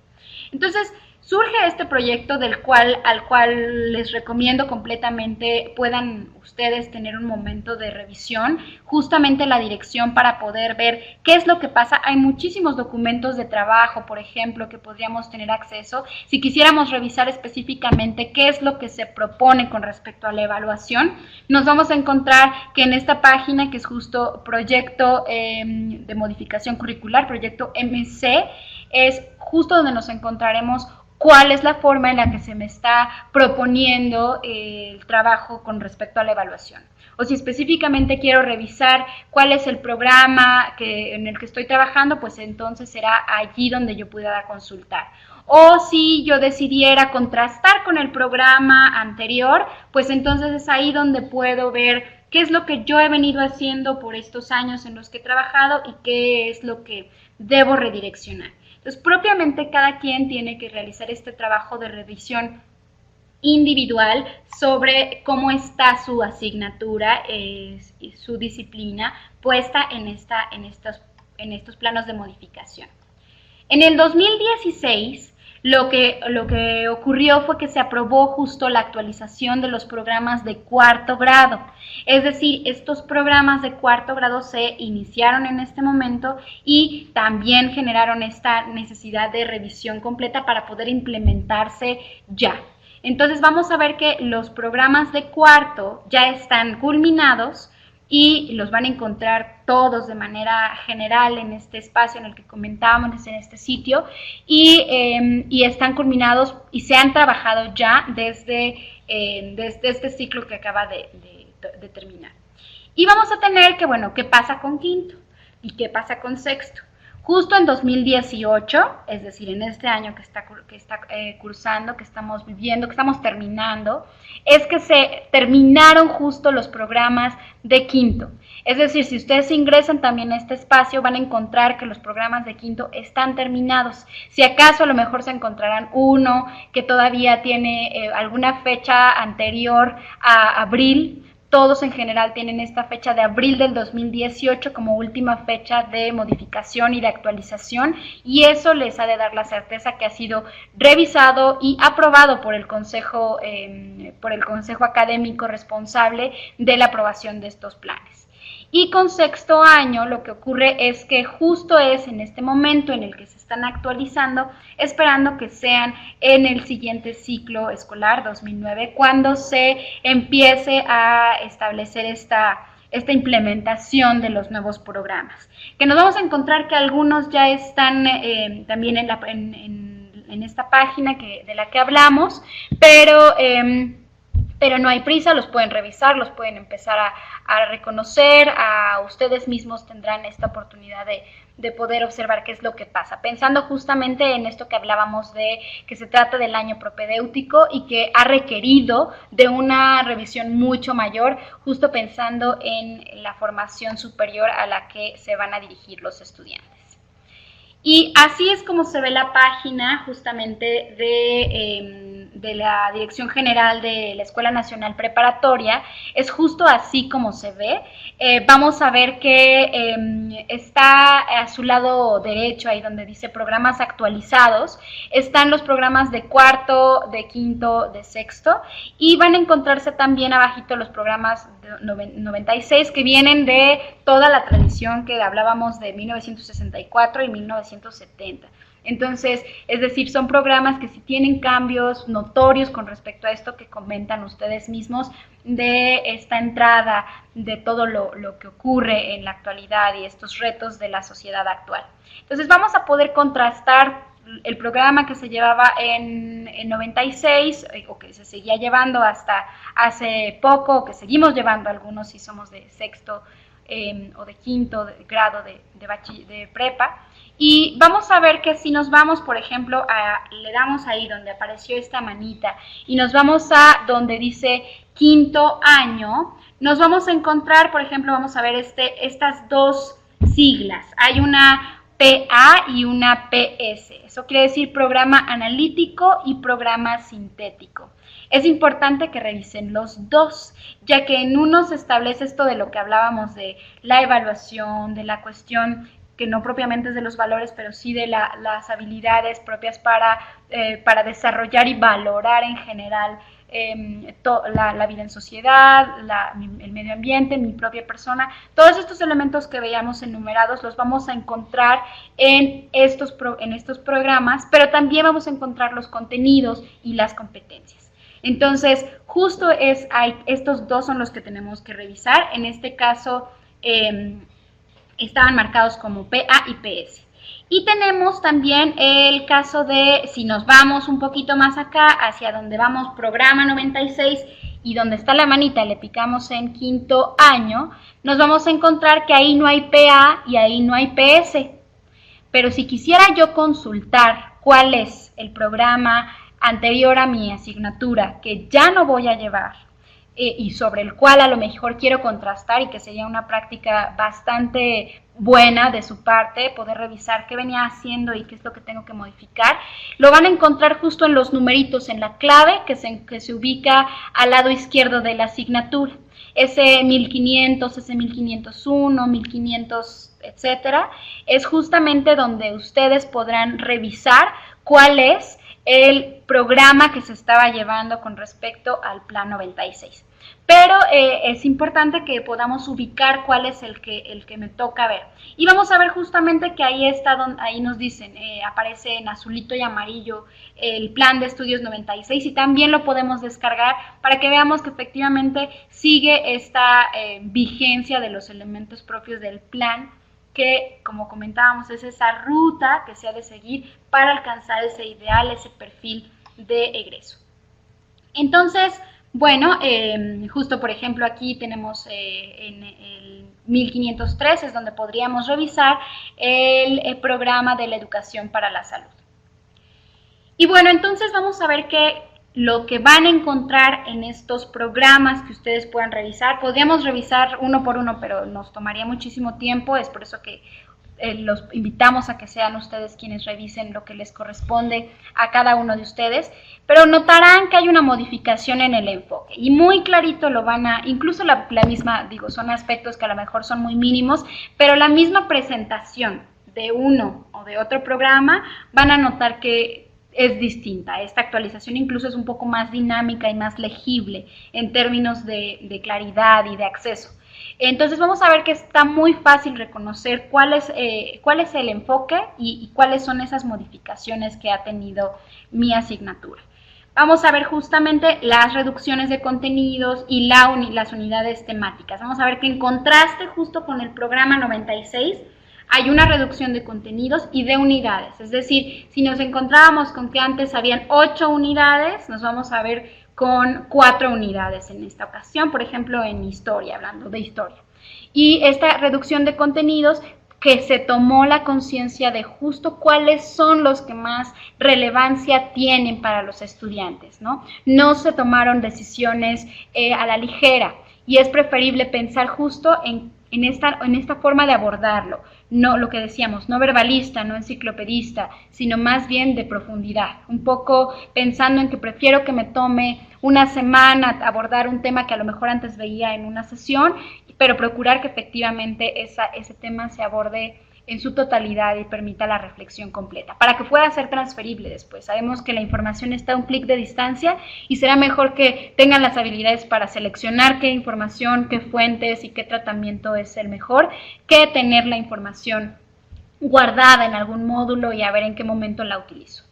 Entonces, surge este proyecto al cual les recomiendo completamente puedan ustedes tener un momento de revisión, justamente la dirección para poder ver qué es lo que pasa. Hay muchísimos documentos de trabajo, por ejemplo, que podríamos tener acceso. Si quisiéramos revisar específicamente qué es lo que se propone con respecto a la evaluación, nos vamos a encontrar que en esta página, que es justo proyecto de modificación curricular, proyecto MC, es justo donde nos encontraremos cuál es la forma en la que se me está proponiendo el trabajo con respecto a la evaluación. O si específicamente quiero revisar cuál es el programa en el que estoy trabajando, pues entonces será allí donde yo pueda consultar. O si yo decidiera contrastar con el programa anterior, pues entonces es ahí donde puedo ver qué es lo que yo he venido haciendo por estos años en los que he trabajado y qué es lo que debo redireccionar. Entonces, propiamente cada quien tiene que realizar este trabajo de revisión individual sobre cómo está su asignatura y su disciplina puesta en estos planos de modificación. En el 2016, lo que ocurrió fue que se aprobó justo la actualización de los programas de cuarto grado. Es decir, estos programas de cuarto grado se iniciaron en este momento y también generaron esta necesidad de revisión completa para poder implementarse ya. Entonces vamos a ver que los programas de cuarto ya están culminados y los van a encontrar todos de manera general en este espacio en el que comentábamos, en este sitio, y están culminados y se han trabajado ya desde este ciclo que acaba de terminar. Y vamos a tener que, bueno, ¿qué pasa con quinto? ¿Y qué pasa con sexto? Justo en 2018, es decir, en este año que está cursando, que estamos viviendo, que estamos terminando, es que se terminaron justo los programas de quinto. Es decir, si ustedes ingresan también a este espacio, van a encontrar que los programas de quinto están terminados. Si acaso a lo mejor se encontrarán uno que todavía tiene alguna fecha anterior a abril. Todos en general tienen esta fecha de abril del 2018 como última fecha de modificación y de actualización, y eso les ha de dar la certeza que ha sido revisado y aprobado por el consejo académico responsable de la aprobación de estos planes. Y con sexto año lo que ocurre es que justo es en este momento en el que se están actualizando, esperando que sean en el siguiente ciclo escolar 2009, cuando se empiece a establecer esta implementación de los nuevos programas. Que nos vamos a encontrar que algunos ya están también en esta página de la que hablamos, pero no hay prisa, los pueden revisar, los pueden empezar a reconocer, a ustedes mismos tendrán esta oportunidad de poder observar qué es lo que pasa, pensando justamente en esto que hablábamos de que se trata del año propedéutico y que ha requerido de una revisión mucho mayor, justo pensando en la formación superior a la que se van a dirigir los estudiantes. Y así es como se ve la página justamente de la Dirección General de la Escuela Nacional Preparatoria. Es justo así como se ve. Vamos a ver que está a su lado derecho, ahí donde dice programas actualizados, están los programas de cuarto, de quinto, de sexto, y van a encontrarse también abajito los programas de 96 que vienen de toda la tradición que hablábamos de 1964 y 1970. Entonces, es decir, son programas que sí tienen cambios notorios con respecto a esto que comentan ustedes mismos de esta entrada de todo lo que ocurre en la actualidad y estos retos de la sociedad actual. Entonces, vamos a poder contrastar el programa que se llevaba en 96 o que se seguía llevando hasta hace poco, o que seguimos llevando algunos si somos de sexto o de quinto grado de prepa. Y vamos a ver que si nos vamos, por ejemplo, le damos ahí donde apareció esta manita y nos vamos a donde dice quinto año, nos vamos a encontrar, por ejemplo, vamos a ver estas dos siglas. Hay una PA y una PS. Eso quiere decir programa analítico y programa sintético. Es importante que revisen los dos, ya que en uno se establece esto de lo que hablábamos de la evaluación, de la cuestión que no propiamente es de los valores, pero sí de las habilidades propias para desarrollar y valorar en general la vida en sociedad, el medio ambiente, mi propia persona. Todos estos elementos que veíamos enumerados los vamos a encontrar en estos programas, pero también vamos a encontrar los contenidos y las competencias. Entonces, justo estos dos son los que tenemos que revisar. En este caso, estaban marcados como PA y PS. Y tenemos también el caso de, si nos vamos un poquito más acá, hacia donde vamos programa 96 y donde está la manita, le picamos en quinto año, nos vamos a encontrar que ahí no hay PA y ahí no hay PS. Pero si quisiera yo consultar cuál es el programa anterior a mi asignatura que ya no voy a llevar, y sobre el cual a lo mejor quiero contrastar y que sería una práctica bastante buena de su parte, poder revisar qué venía haciendo y qué es lo que tengo que modificar, lo van a encontrar justo en los numeritos, en la clave que se ubica al lado izquierdo de la asignatura. Ese 1500, ese 1501, 1500, etcétera, es justamente donde ustedes podrán revisar cuál es el programa que se estaba llevando con respecto al plan 96. Pero es importante que podamos ubicar cuál es el que me toca ver. Y vamos a ver justamente que ahí está, ahí nos dicen, aparece en azulito y amarillo el plan de estudios 96 y también lo podemos descargar para que veamos que efectivamente sigue esta vigencia de los elementos propios del plan, que, como comentábamos, es esa ruta que se ha de seguir para alcanzar ese ideal, ese perfil de egreso. Entonces, bueno, justo por ejemplo aquí tenemos en el 1503, es donde podríamos revisar el programa de la educación para la salud. Y bueno, entonces vamos a ver que lo que van a encontrar en estos programas que ustedes puedan revisar, podríamos revisar uno por uno, pero nos tomaría muchísimo tiempo, es por eso que los invitamos a que sean ustedes quienes revisen lo que les corresponde a cada uno de ustedes, pero notarán que hay una modificación en el enfoque y muy clarito lo van a, incluso la misma, digo, son aspectos que a lo mejor son muy mínimos, pero la misma presentación de uno o de otro programa van a notar que es distinta. Esta actualización incluso es un poco más dinámica y más legible en términos de claridad y de acceso. Entonces vamos a ver que está muy fácil reconocer cuál es el enfoque y cuáles son esas modificaciones que ha tenido mi asignatura. Vamos a ver justamente las reducciones de contenidos y las unidades temáticas. Vamos a ver que en contraste justo con el programa 96 hay una reducción de contenidos y de unidades. Es decir, si nos encontrábamos con que antes habían 8 unidades, nos vamos a ver con 4 unidades en esta ocasión, por ejemplo en historia, hablando de historia. Y esta reducción de contenidos que se tomó la conciencia de justo cuáles son los que más relevancia tienen para los estudiantes, ¿no? No se tomaron decisiones a la ligera, y es preferible pensar justo en esta forma de abordarlo, no lo que decíamos, no verbalista, no enciclopedista, sino más bien de profundidad, un poco pensando en que prefiero que me tome una semana abordar un tema que a lo mejor antes veía en una sesión, pero procurar que efectivamente ese tema se aborde en su totalidad y permita la reflexión completa, para que pueda ser transferible después. Sabemos que la información está a un clic de distancia y será mejor que tengan las habilidades para seleccionar qué información, qué fuentes y qué tratamiento es el mejor, que tener la información guardada en algún módulo y a ver en qué momento la utilizo.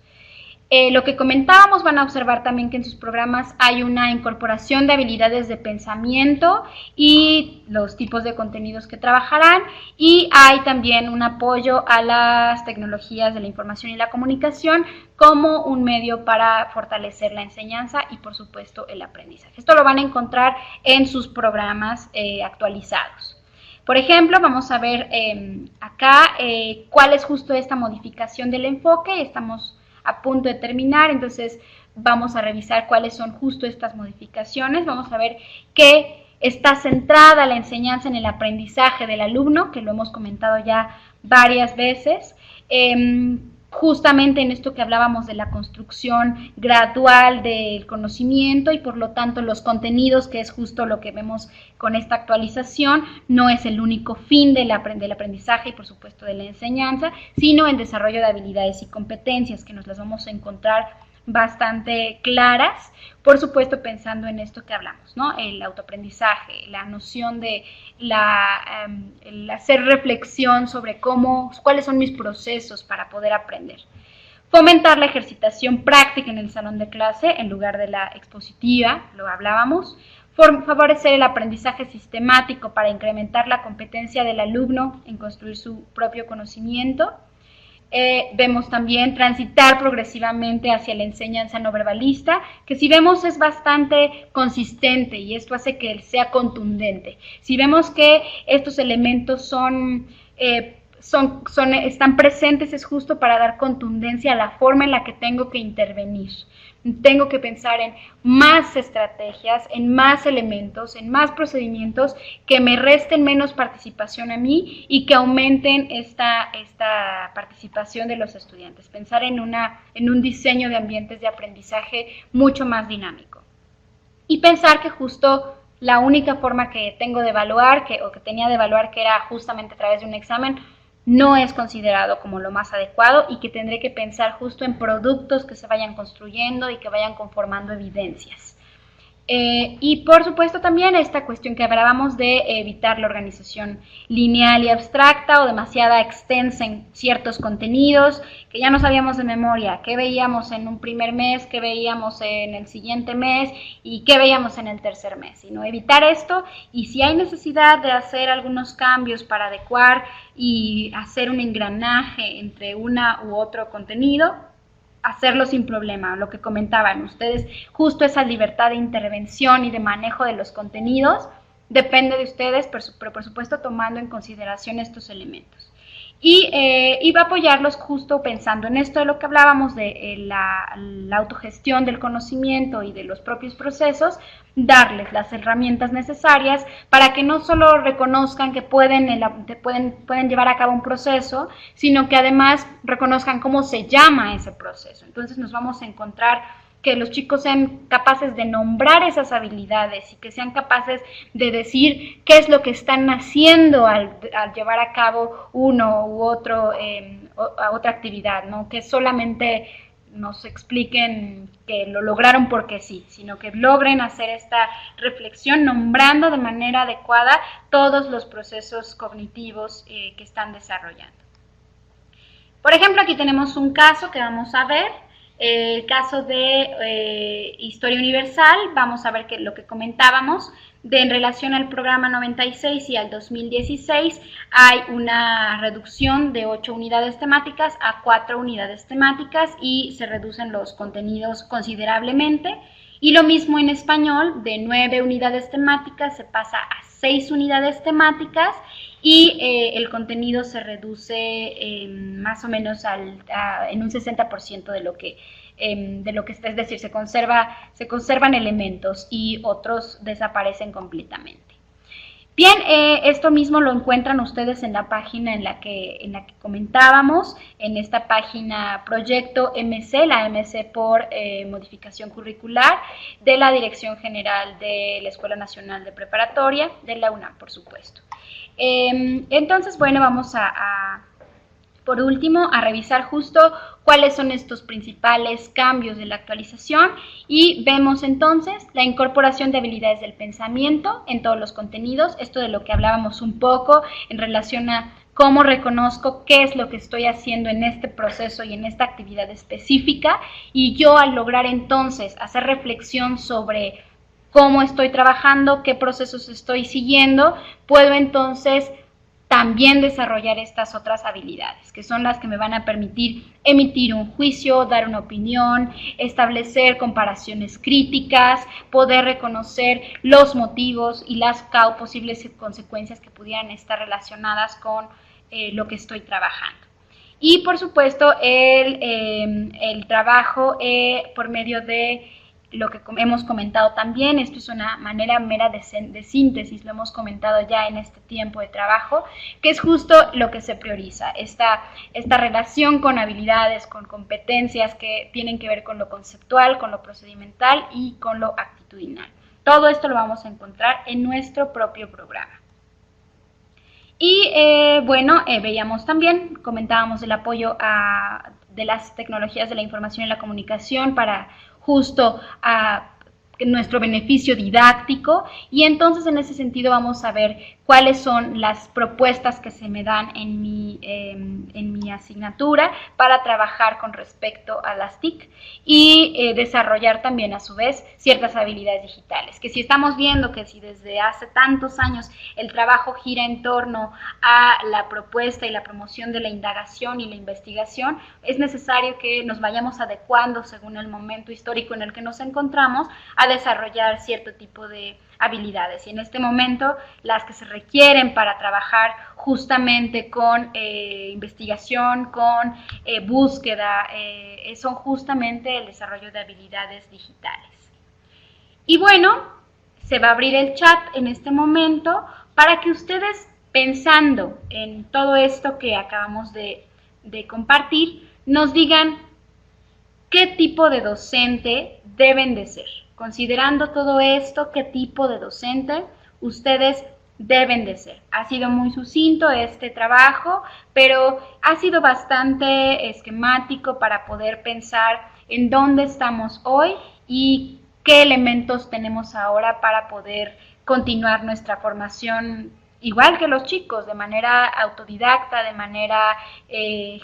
Lo que comentábamos, van a observar también que en sus programas hay una incorporación de habilidades de pensamiento y los tipos de contenidos que trabajarán, y hay también un apoyo a las tecnologías de la información y la comunicación como un medio para fortalecer la enseñanza y, por supuesto, el aprendizaje. Esto lo van a encontrar en sus programas actualizados. Por ejemplo, vamos a ver acá cuál es justo esta modificación del enfoque. Estamos a punto de terminar, entonces vamos a revisar cuáles son justo estas modificaciones. Vamos a ver que está centrada la enseñanza en el aprendizaje del alumno, que lo hemos comentado ya varias veces, justamente en esto que hablábamos de la construcción gradual del conocimiento, y por lo tanto los contenidos, que es justo lo que vemos con esta actualización, no es el único fin del aprendizaje y por supuesto de la enseñanza, sino el desarrollo de habilidades y competencias, que nos las vamos a encontrar bastante claras, por supuesto pensando en esto que hablamos, ¿no? El autoaprendizaje, la noción de el hacer reflexión sobre cuáles son mis procesos para poder aprender. Fomentar la ejercitación práctica en el salón de clase en lugar de la expositiva, lo hablábamos. Favorecer el aprendizaje sistemático para incrementar la competencia del alumno en construir su propio conocimiento. Vemos también transitar progresivamente hacia la enseñanza no verbalista, que si vemos es bastante consistente y esto hace que sea contundente. Si vemos que estos elementos están presentes, es justo para dar contundencia a la forma en la que tengo que intervenir. Tengo que pensar en más estrategias, en más elementos, en más procedimientos que me resten menos participación a mí y que aumenten esta participación de los estudiantes. Pensar en un diseño de ambientes de aprendizaje mucho más dinámico. Y pensar que justo la única forma que tengo de evaluar, que tenía de evaluar, que era justamente a través de un examen, no es considerado como lo más adecuado y que tendré que pensar justo en productos que se vayan construyendo y que vayan conformando evidencias. Y por supuesto también esta cuestión que hablábamos de evitar la organización lineal y abstracta o demasiada extensa en ciertos contenidos que ya no sabíamos de memoria, qué veíamos en un primer mes, qué veíamos en el siguiente mes y qué veíamos en el tercer mes, sino evitar esto, y si hay necesidad de hacer algunos cambios para adecuar y hacer un engranaje entre una u otro contenido, hacerlo sin problema. Lo que comentaban ustedes, justo esa libertad de intervención y de manejo de los contenidos depende de ustedes, pero por supuesto tomando en consideración estos elementos. Y va a apoyarlos justo pensando en esto de lo que hablábamos de la autogestión del conocimiento y de los propios procesos, darles las herramientas necesarias para que no solo reconozcan que pueden llevar a cabo un proceso, sino que además reconozcan cómo se llama ese proceso. Entonces nos vamos a encontrar que los chicos sean capaces de nombrar esas habilidades y que sean capaces de decir qué es lo que están haciendo al llevar a cabo uno u otro, otra actividad, ¿no? Que solamente nos expliquen que lo lograron porque sí, sino que logren hacer esta reflexión nombrando de manera adecuada todos los procesos cognitivos que están desarrollando. Por ejemplo, aquí tenemos un caso que vamos a ver. El caso de Historia Universal, vamos a ver que lo que comentábamos en relación al programa 96 y al 2016 hay una reducción de 8 unidades temáticas a 4 unidades temáticas y se reducen los contenidos considerablemente. Y lo mismo en español, de 9 unidades temáticas se pasa a 6 unidades temáticas y el contenido se reduce más o menos en un 60% de lo que está, es decir, se conservan elementos y otros desaparecen completamente. Bien, esto mismo lo encuentran ustedes en la página en la que comentábamos, en esta página Proyecto MC, la MC por modificación curricular, de la Dirección General de la Escuela Nacional de Preparatoria, de la UNAM, por supuesto. Entonces, bueno, vamos por último, a revisar justo cuáles son estos principales cambios de la actualización y vemos entonces la incorporación de habilidades del pensamiento en todos los contenidos, esto de lo que hablábamos un poco en relación a cómo reconozco qué es lo que estoy haciendo en este proceso y en esta actividad específica, y yo al lograr entonces hacer reflexión sobre cómo estoy trabajando, qué procesos estoy siguiendo, puedo entonces también desarrollar estas otras habilidades, que son las que me van a permitir emitir un juicio, dar una opinión, establecer comparaciones críticas, poder reconocer los motivos y las posibles consecuencias que pudieran estar relacionadas con lo que estoy trabajando. Y por supuesto el trabajo por medio de lo que hemos comentado también, esto es una manera mera de síntesis, lo hemos comentado ya en este tiempo de trabajo, que es justo lo que se prioriza, esta relación con habilidades, con competencias que tienen que ver con lo conceptual, con lo procedimental y con lo actitudinal. Todo esto lo vamos a encontrar en nuestro propio programa. Y bueno, veíamos también, comentábamos el apoyo de las tecnologías de la información y la comunicación para justo a nuestro beneficio didáctico, y entonces en ese sentido vamos a ver cuáles son las propuestas que se me dan en mi asignatura para trabajar con respecto a las TIC y desarrollar también a su vez ciertas habilidades digitales, que si estamos viendo que si desde hace tantos años el trabajo gira en torno a la propuesta y la promoción de la indagación y la investigación, es necesario que nos vayamos adecuando según el momento histórico en el que nos encontramos a desarrollar cierto tipo de habilidades, y en este momento las que se requieren para trabajar justamente con investigación, con búsqueda, son justamente el desarrollo de habilidades digitales. Y bueno, se va a abrir el chat en este momento para que ustedes, pensando en todo esto que acabamos de compartir, nos digan qué tipo de docente deben de ser. Considerando todo esto, ¿qué tipo de docente ustedes deben de ser? Ha sido muy sucinto este trabajo, pero ha sido bastante esquemático para poder pensar en dónde estamos hoy y qué elementos tenemos ahora para poder continuar nuestra formación igual que los chicos, de manera autodidacta, de manera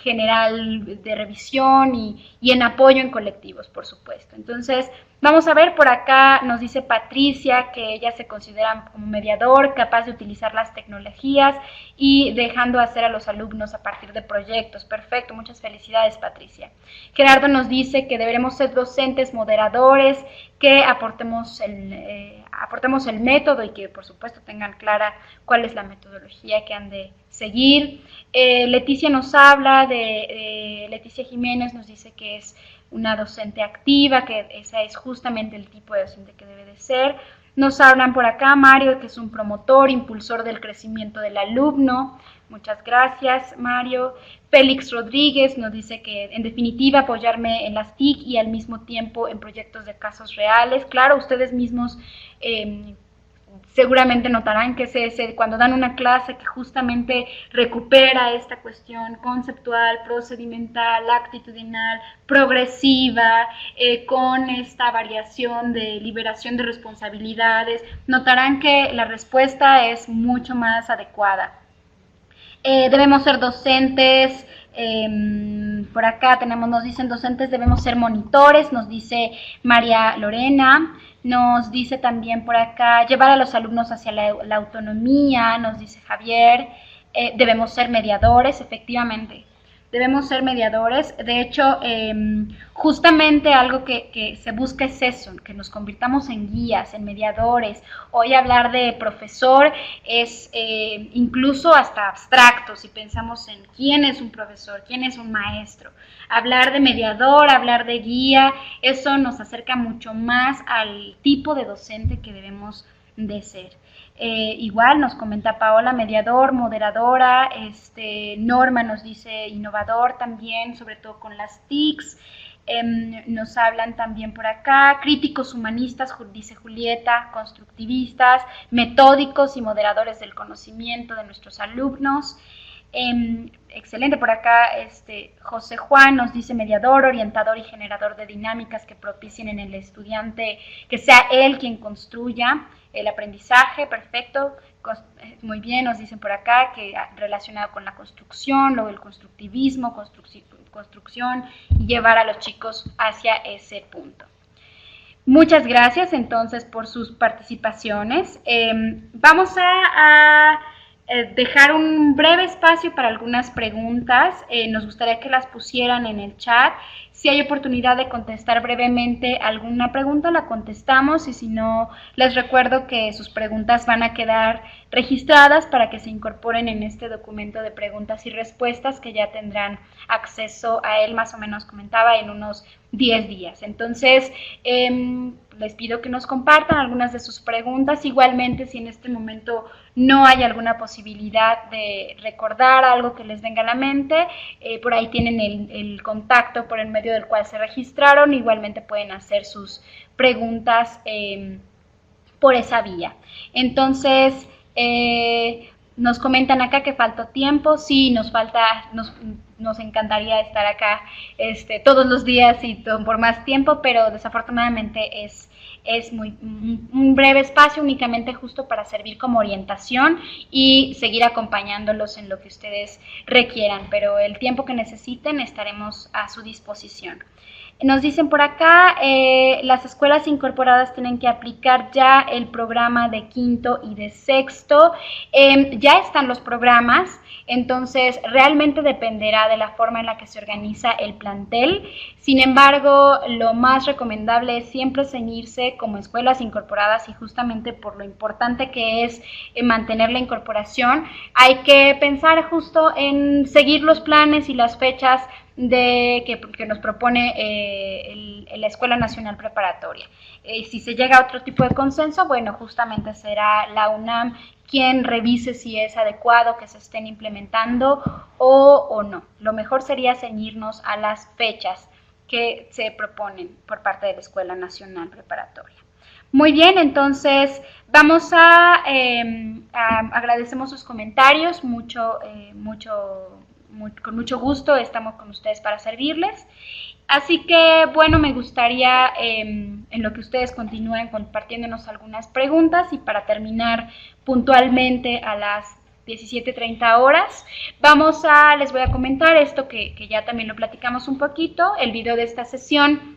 general de revisión y en apoyo en colectivos, por supuesto. Entonces, vamos a ver, por acá nos dice Patricia que ella se considera como mediador, capaz de utilizar las tecnologías y dejando hacer a los alumnos a partir de proyectos. Perfecto, muchas felicidades, Patricia. Gerardo nos dice que deberemos ser docentes moderadores, que aportemos el método y que por supuesto tengan clara cuál es la metodología que han de seguir. Leticia nos habla Leticia Jiménez nos dice que es una docente activa, que ese es justamente el tipo de docente que debe de ser. Nos hablan por acá Mario, que es un promotor, impulsor del crecimiento del alumno. Muchas gracias, Mario. Félix Rodríguez nos dice que, en definitiva, apoyarme en las TIC y al mismo tiempo en proyectos de casos reales. Claro, ustedes mismos seguramente notarán que cuando dan una clase que justamente recupera esta cuestión conceptual, procedimental, actitudinal, progresiva, con esta variación de liberación de responsabilidades, notarán que la respuesta es mucho más adecuada. Debemos ser docentes, por acá nos dicen docentes, debemos ser monitores, nos dice María Lorena. Nos dice también por acá, llevar a los alumnos hacia la autonomía, nos dice Javier. Debemos ser mediadores, efectivamente. debemos ser mediadores. De hecho, justamente algo que se busca es eso, que nos convirtamos en guías, en mediadores. Hoy hablar de profesor es incluso hasta abstracto, si pensamos en quién es un profesor, quién es un maestro. Hablar de mediador, hablar de guía, eso nos acerca mucho más al tipo de docente que debemos de ser. Igual nos comenta Paola, mediador, moderadora, Norma nos dice innovador también, sobre todo con las TICs. Nos hablan también por acá, críticos humanistas, dice Julieta, constructivistas, metódicos y moderadores del conocimiento de nuestros alumnos. Excelente, por acá José Juan nos dice mediador, orientador y generador de dinámicas que propicien en el estudiante que sea él quien construya el aprendizaje. Perfecto, muy bien, nos dicen por acá que relacionado con la construcción, luego el constructivismo, construcción y llevar a los chicos hacia ese punto. Muchas gracias entonces por sus participaciones. Vamos a dejar un breve espacio para algunas preguntas. Nos gustaría que las pusieran en el chat. Si hay oportunidad de contestar brevemente alguna pregunta, la contestamos, y si no, les recuerdo que sus preguntas van a quedar registradas para que se incorporen en este documento de preguntas y respuestas, que ya tendrán acceso a él, más o menos comentaba, en unos 10 días. Entonces, les pido que nos compartan algunas de sus preguntas. Igualmente, si en este momento no hay alguna posibilidad de recordar algo que les venga a la mente, por ahí tienen el contacto por el medio del cual se registraron. Igualmente pueden hacer sus preguntas por esa vía. Entonces, nos comentan acá que faltó tiempo. Sí, nos encantaría estar acá todos los días y por más tiempo, pero desafortunadamente es un breve espacio, únicamente justo para servir como orientación y seguir acompañándolos en lo que ustedes requieran, pero el tiempo que necesiten estaremos a su disposición. Nos dicen por acá, las escuelas incorporadas tienen que aplicar ya el programa de quinto y de sexto. Ya están los programas, entonces realmente dependerá de la forma en la que se organiza el plantel. Sin embargo, lo más recomendable es siempre ceñirse como escuelas incorporadas, y justamente por lo importante que es mantener la incorporación, hay que pensar justo en seguir los planes y las fechas que nos propone la Escuela Nacional Preparatoria. Si se llega a otro tipo de consenso, bueno, justamente será la UNAM quien revise si es adecuado que se estén implementando o no. Lo mejor sería ceñirnos a las fechas que se proponen por parte de la Escuela Nacional Preparatoria. Muy bien, entonces vamos agradecemos sus comentarios, con mucho gusto estamos con ustedes para servirles. Así que, bueno, me gustaría en lo que ustedes continúen compartiéndonos algunas preguntas, y para terminar puntualmente a las 17:30 horas, les voy a comentar esto que ya también lo platicamos un poquito. El video de esta sesión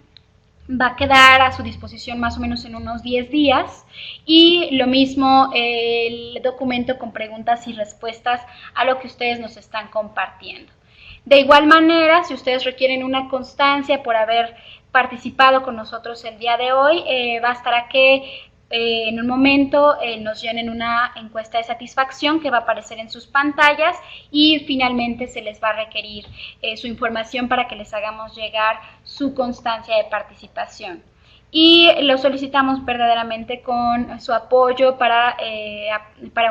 va a quedar a su disposición más o menos en unos 10 días, y lo mismo el documento con preguntas y respuestas a lo que ustedes nos están compartiendo. De igual manera, si ustedes requieren una constancia por haber participado con nosotros el día de hoy, bastará que en un momento nos llenen una encuesta de satisfacción que va a aparecer en sus pantallas, y finalmente se les va a requerir su información para que les hagamos llegar su constancia de participación. Y lo solicitamos verdaderamente con su apoyo para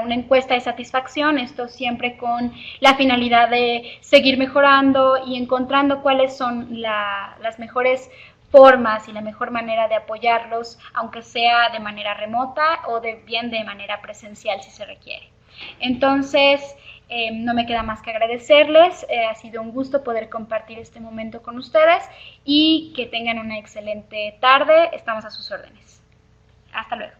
una encuesta de satisfacción, esto siempre con la finalidad de seguir mejorando y encontrando cuáles son las mejores formas y la mejor manera de apoyarlos, aunque sea de manera remota o de manera presencial si se requiere. Entonces, no me queda más que agradecerles. Ha sido un gusto poder compartir este momento con ustedes, y que tengan una excelente tarde. Estamos a sus órdenes. Hasta luego.